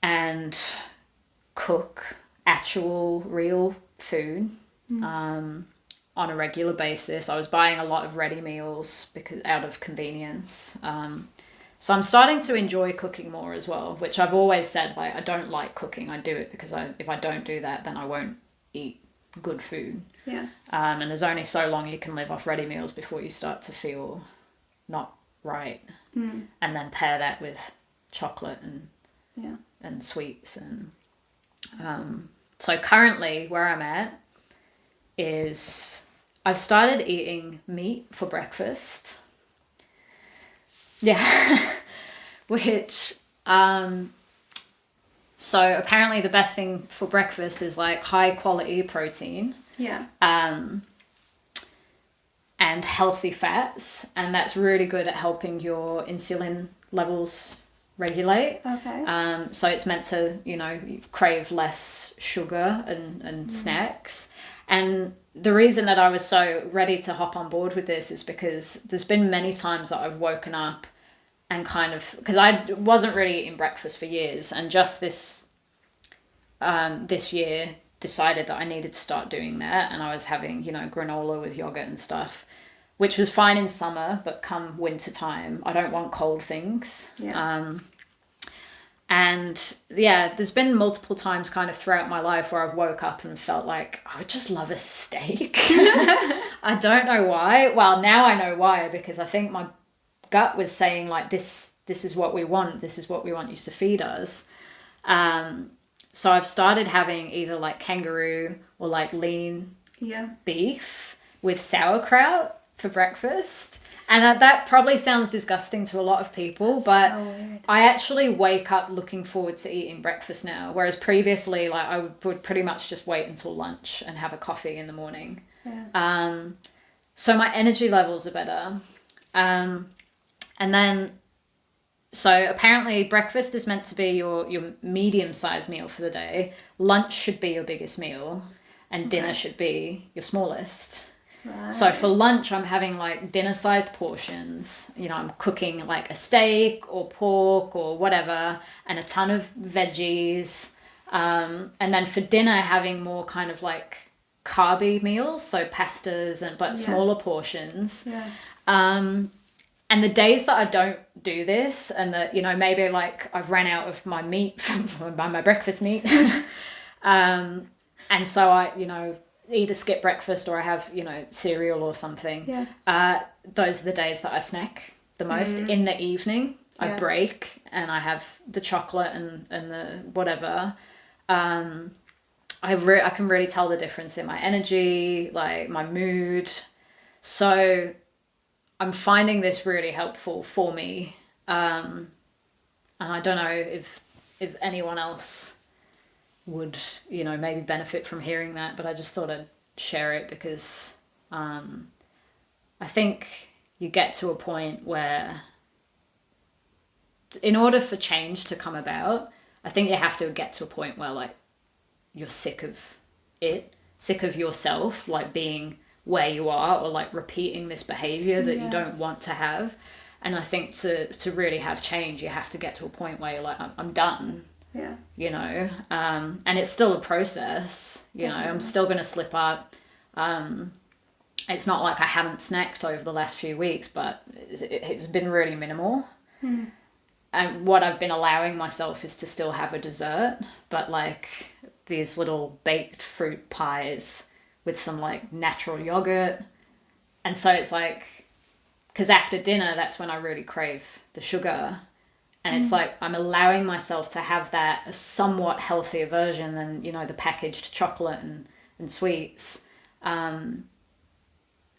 and cook actual real food on a regular basis. I was buying a lot of ready meals because out of convenience. So I'm starting to enjoy cooking more as well, which I've always said, like, I don't like cooking. I do it because if I don't do that, then I won't eat good food. Yeah. And there's only so long you can live off ready meals before you start to feel not right. And then pair that with chocolate and sweets. And so currently where I'm at is I've started eating meat for breakfast. Yeah. Which, so apparently the best thing for breakfast is like high quality protein. Yeah. And healthy fats. And that's really good at helping your insulin levels regulate. Okay. So it's meant to, crave less sugar and snacks. And the reason that I was so ready to hop on board with this is because there's been many times that I've woken up and kind of, because I wasn't really eating breakfast for years, and just this year decided that I needed to start doing that, and I was having, granola with yogurt and stuff, which was fine in summer, but come winter time, I don't want cold things. Yeah. And there's been multiple times kind of throughout my life where I've woke up and felt like I would just love a steak. I don't know why. Well, now I know why, because I think my gut was saying like, this is what we want. This is what we want you to feed us. So I've started having either like kangaroo or like lean beef with sauerkraut for breakfast. And that probably sounds disgusting to a lot of people, but so I actually wake up looking forward to eating breakfast now. Whereas previously, like I would pretty much just wait until lunch and have a coffee in the morning. Yeah. So my energy levels are better. And then So apparently breakfast is meant to be your medium-sized meal for the day. Lunch should be your biggest meal, and dinner should be your smallest. Right. So for lunch, I'm having like dinner-sized portions. You know, I'm cooking like a steak or pork or whatever, and a ton of veggies. And then for dinner, having more kind of like carby meals, so pastas but smaller portions. Yeah. And the days that I don't do this, and that, you know, maybe like I've ran out of my meat, my breakfast meat, and so I, you know, either skip breakfast or I have, you know, cereal or something. Yeah. Those are the days that I snack the most. In the evening, I break and I have the chocolate and the whatever. I can really tell the difference in my energy, like my mood. So I'm finding this really helpful for me. And I don't know if anyone else would, you know, maybe benefit from hearing that, but I just thought I'd share it because I think you get to a point where in order for change to come about, I think you have to get to a point where like you're sick of it, sick of yourself, like being where you are or like repeating this behavior that you don't want to have. And I think to really have change, you have to get to a point where you're like, I'm done. Yeah. You know, and it's still a process, you know, I'm still going to slip up. It's not like I haven't snacked over the last few weeks, but it's been really minimal. And what I've been allowing myself is to still have a dessert, but like these little baked fruit pies with some like natural yogurt. And so it's like, because after dinner, that's when I really crave the sugar. And it's like, I'm allowing myself to have that a somewhat healthier version than, you know, the packaged chocolate and sweets. And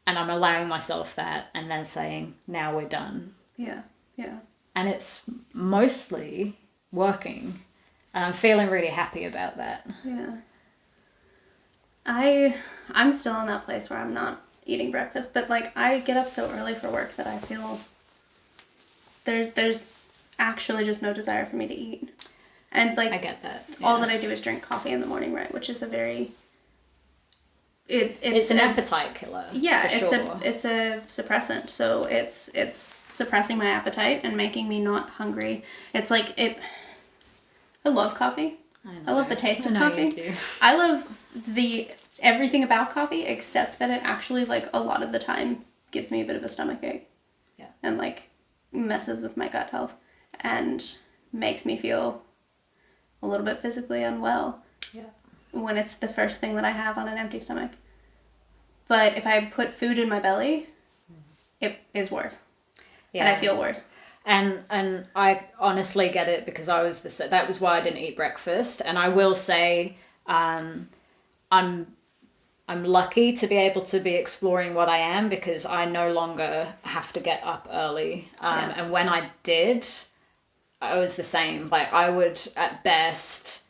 I'm allowing myself that and then saying, now we're done. Yeah, yeah. And it's mostly working. And I'm feeling really happy about that. Yeah. I'm still in that place where I'm not eating breakfast, but like I get up so early for work that I feel there's actually just no desire for me to eat. And like I get that. Yeah. All that I do is drink coffee in the morning, right? Which is a very it's an appetite killer. Yeah, it's a suppressant. So it's suppressing my appetite and making me not hungry. It's like I love coffee. I love the taste of coffee. You do. I love everything about coffee except that it actually like a lot of the time gives me a bit of a stomach ache. Yeah. And like messes with my gut health and makes me feel a little bit physically unwell. Yeah. When it's the first thing that I have on an empty stomach. But if I put food in my belly, it is worse. Yeah. And I feel worse. And I honestly get it because that was why I didn't eat breakfast. And I will say, I'm lucky to be able to be exploring what I am because I no longer have to get up early. And when I did, I was the same. Like I would at best,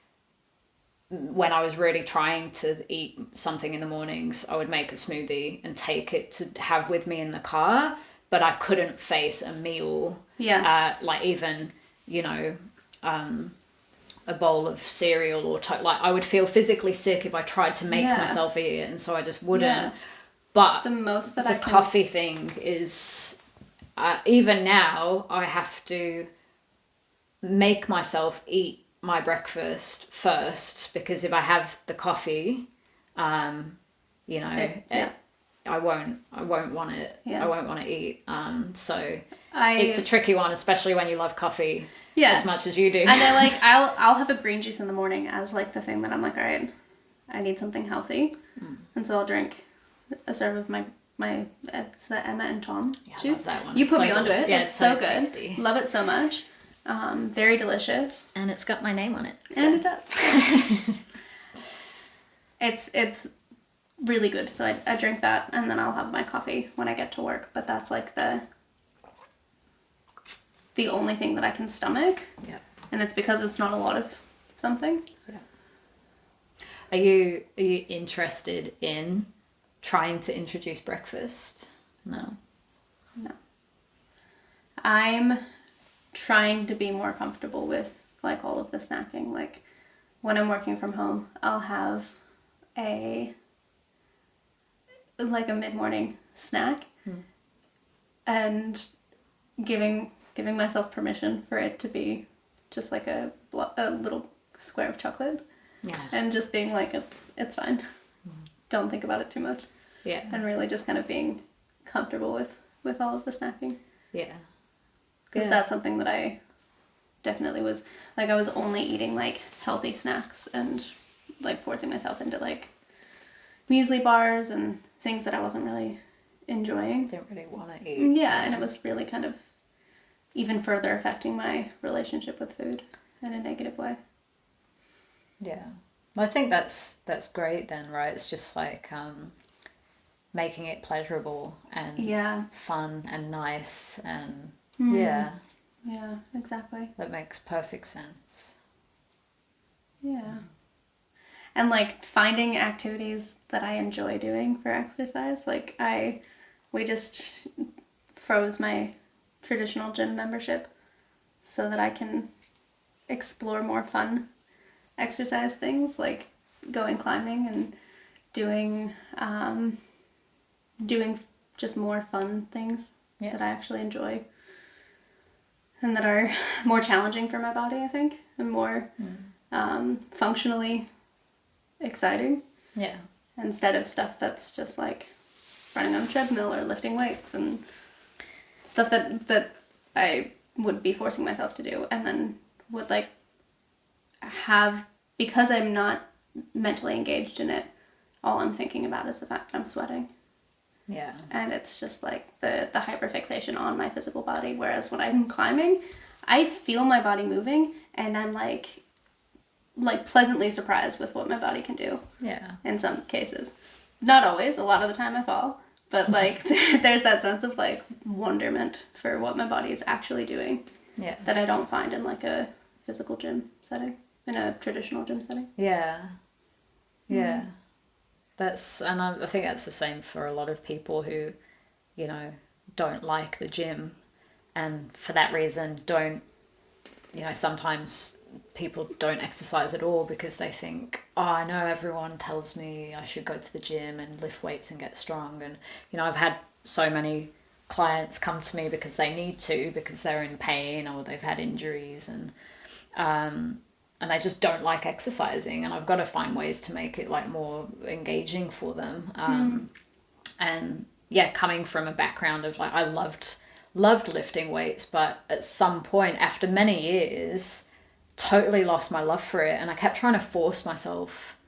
when I was really trying to eat something in the mornings, I would make a smoothie and take it to have with me in the car. But I couldn't face a meal. Yeah. Like even, you know, a bowl of cereal or like I would feel physically sick if I tried to make myself eat it, and so I just wouldn't. Yeah. But the most that the coffee thing is, even now I have to make myself eat my breakfast first because if I have the coffee, you know. I won't want it. Yeah. I won't want to eat. So it's a tricky one, especially when you love coffee as much as you do. And I'll have a green juice in the morning as like the thing that I'm like, all right, I need something healthy, and so I'll drink a serve of my it's the Emma and Tom juice. I love that one. You put me onto it. Yeah, it's so good. Tasty. Love it so much. Very delicious. And it's got my name on it. So. And it does. It's really good. So I drink that and then I'll have my coffee when I get to work. But that's like the only thing that I can stomach. Yeah. And it's because it's not a lot of something. Yeah. Are you interested in trying to introduce breakfast? No. I'm trying to be more comfortable with like all of the snacking. Like when I'm working from home, I'll have a mid-morning snack and giving myself permission for it to be just like a little square of chocolate. Yeah. And just being like, it's fine. Don't think about it too much. Yeah. And really just kind of being comfortable with all of the snacking. Yeah. Because that's something that I definitely was, like, I was only eating, like, healthy snacks and, like, forcing myself into, like, muesli bars and things that I wasn't really enjoying. Didn't really want to eat. Yeah, and it was really kind of even further affecting my relationship with food in a negative way. Yeah. Well, I think that's great then, right? It's just like making it pleasurable and fun and nice and yeah. Yeah, exactly. That makes perfect sense. Yeah. And like finding activities that I enjoy doing for exercise. Like we just froze my traditional gym membership so that I can explore more fun exercise things, like going climbing and doing just more fun things that I actually enjoy and that are more challenging for my body, I think, and more functionally exciting. Yeah. Instead of stuff that's just like running on a treadmill or lifting weights and stuff that I would be forcing myself to do and then would like have, because I'm not mentally engaged in it, all I'm thinking about is the fact that I'm sweating. Yeah. And it's just like the hyperfixation on my physical body. Whereas when I'm climbing, I feel my body moving and I'm like pleasantly surprised with what my body can do. Yeah. In some cases. Not always. A lot of the time I fall. But like there's that sense of like wonderment for what my body is actually doing. Yeah. That I don't find in like a physical gym setting. In a traditional gym setting. Yeah. Yeah. And I think that's the same for a lot of people who, you know, don't like the gym and for that reason don't, you know, sometimes people don't exercise at all because they think, oh, I know everyone tells me I should go to the gym and lift weights and get strong. And, you know, I've had so many clients come to me because they need to, because they're in pain or they've had injuries and they just don't like exercising, and I've got to find ways to make it like more engaging for them. And yeah, coming from a background of like, I loved lifting weights, but at some point after many years, totally lost my love for it. And I kept trying to force myself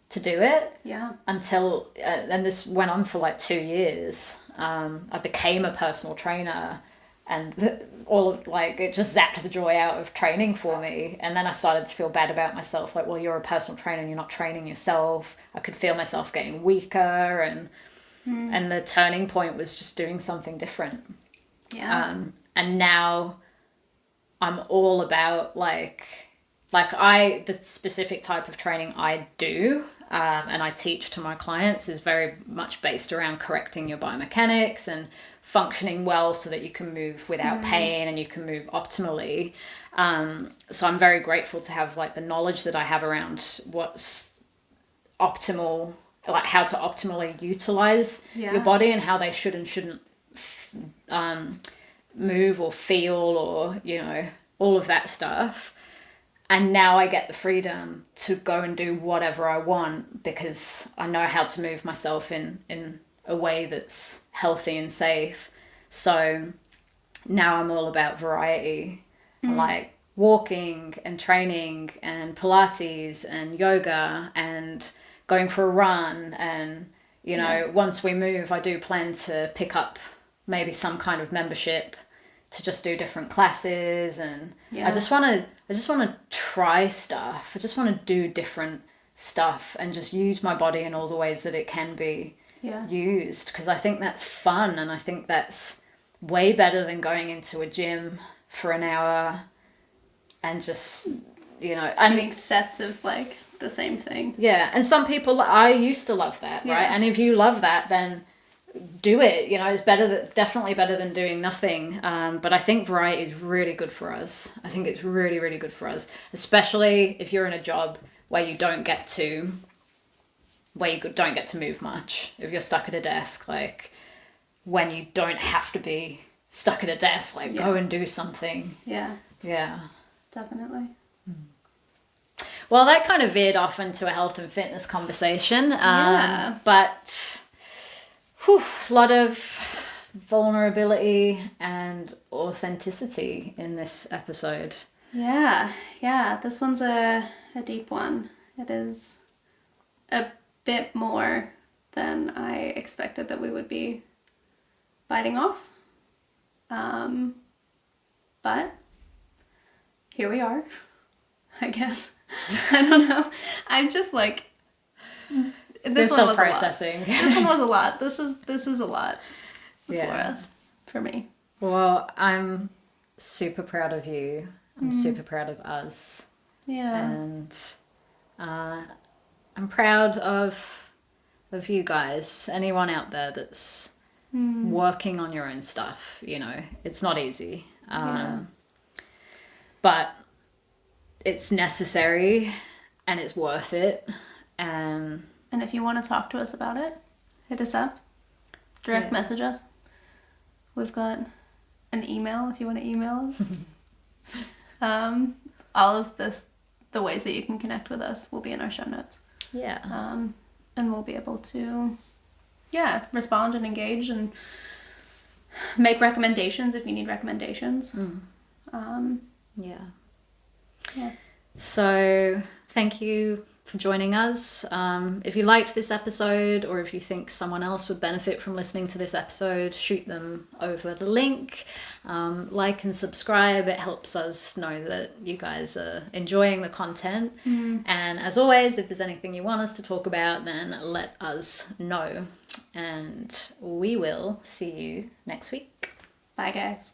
to do it. Yeah. Until, and this went on for like 2 years. I became a personal trainer. And it just zapped the joy out of training for me. And then I started to feel bad about myself. Like, well, you're a personal trainer and you're not training yourself. I could feel myself getting weaker. And the turning point was just doing something different. Yeah. And now I'm all about the specific type of training I do and I teach to my clients is very much based around correcting your biomechanics and functioning well so that you can move without pain and you can move optimally. So I'm very grateful to have like the knowledge that I have around what's optimal, like how to optimally utilize your body and how they should and shouldn't move or feel or, you know, all of that stuff. And now I get the freedom to go and do whatever I want because I know how to move myself in a way that's healthy and safe. So now I'm all about variety, like walking and training and Pilates and yoga and going for a run. And, you know, once we move, I do plan to pick up maybe some kind of membership to just do different classes. And I just want to try stuff. I just want to do different stuff and just use my body in all the ways that it can be used, because I think that's fun and I think that's way better than going into a gym for an hour and just, you know, doing sets of like the same thing. Yeah, and some people, I used to love that, right? And if you love that, then do it. You know, it's definitely better than doing nothing. But I think variety is really good for us. I think it's really, really good for us, especially if you're in a job where you don't get to move much. If you're stuck at a desk, like when you don't have to be stuck at a desk, like go and do something. Yeah. Yeah. Definitely. Well, that kind of veered off into a health and fitness conversation. But a lot of vulnerability and authenticity in this episode. Yeah. This one's a deep one. It is a bit more than I expected that we would be biting off. But here we are, I guess. I don't know. I'm just like, this one was processing. A lot. This one was a lot. This is a lot for us, for me. Well, I'm super proud of you. I'm super proud of us. Yeah. And I'm proud of you guys. Anyone out there that's working on your own stuff, you know, it's not easy. But it's necessary and it's worth it. And if you want to talk to us about it, hit us up. Direct message us. We've got an email if you want to email us. All of the ways that you can connect with us will be in our show notes. Yeah. And we'll be able to, respond and engage and make recommendations if you need recommendations. Yeah. So thank you for joining us. If you liked this episode, or if you think someone else would benefit from listening to this episode, shoot them over the link. Like and subscribe. It helps us know that you guys are enjoying the content. And as always, if there's anything you want us to talk about, then let us know. And we will see you next week. Bye, guys.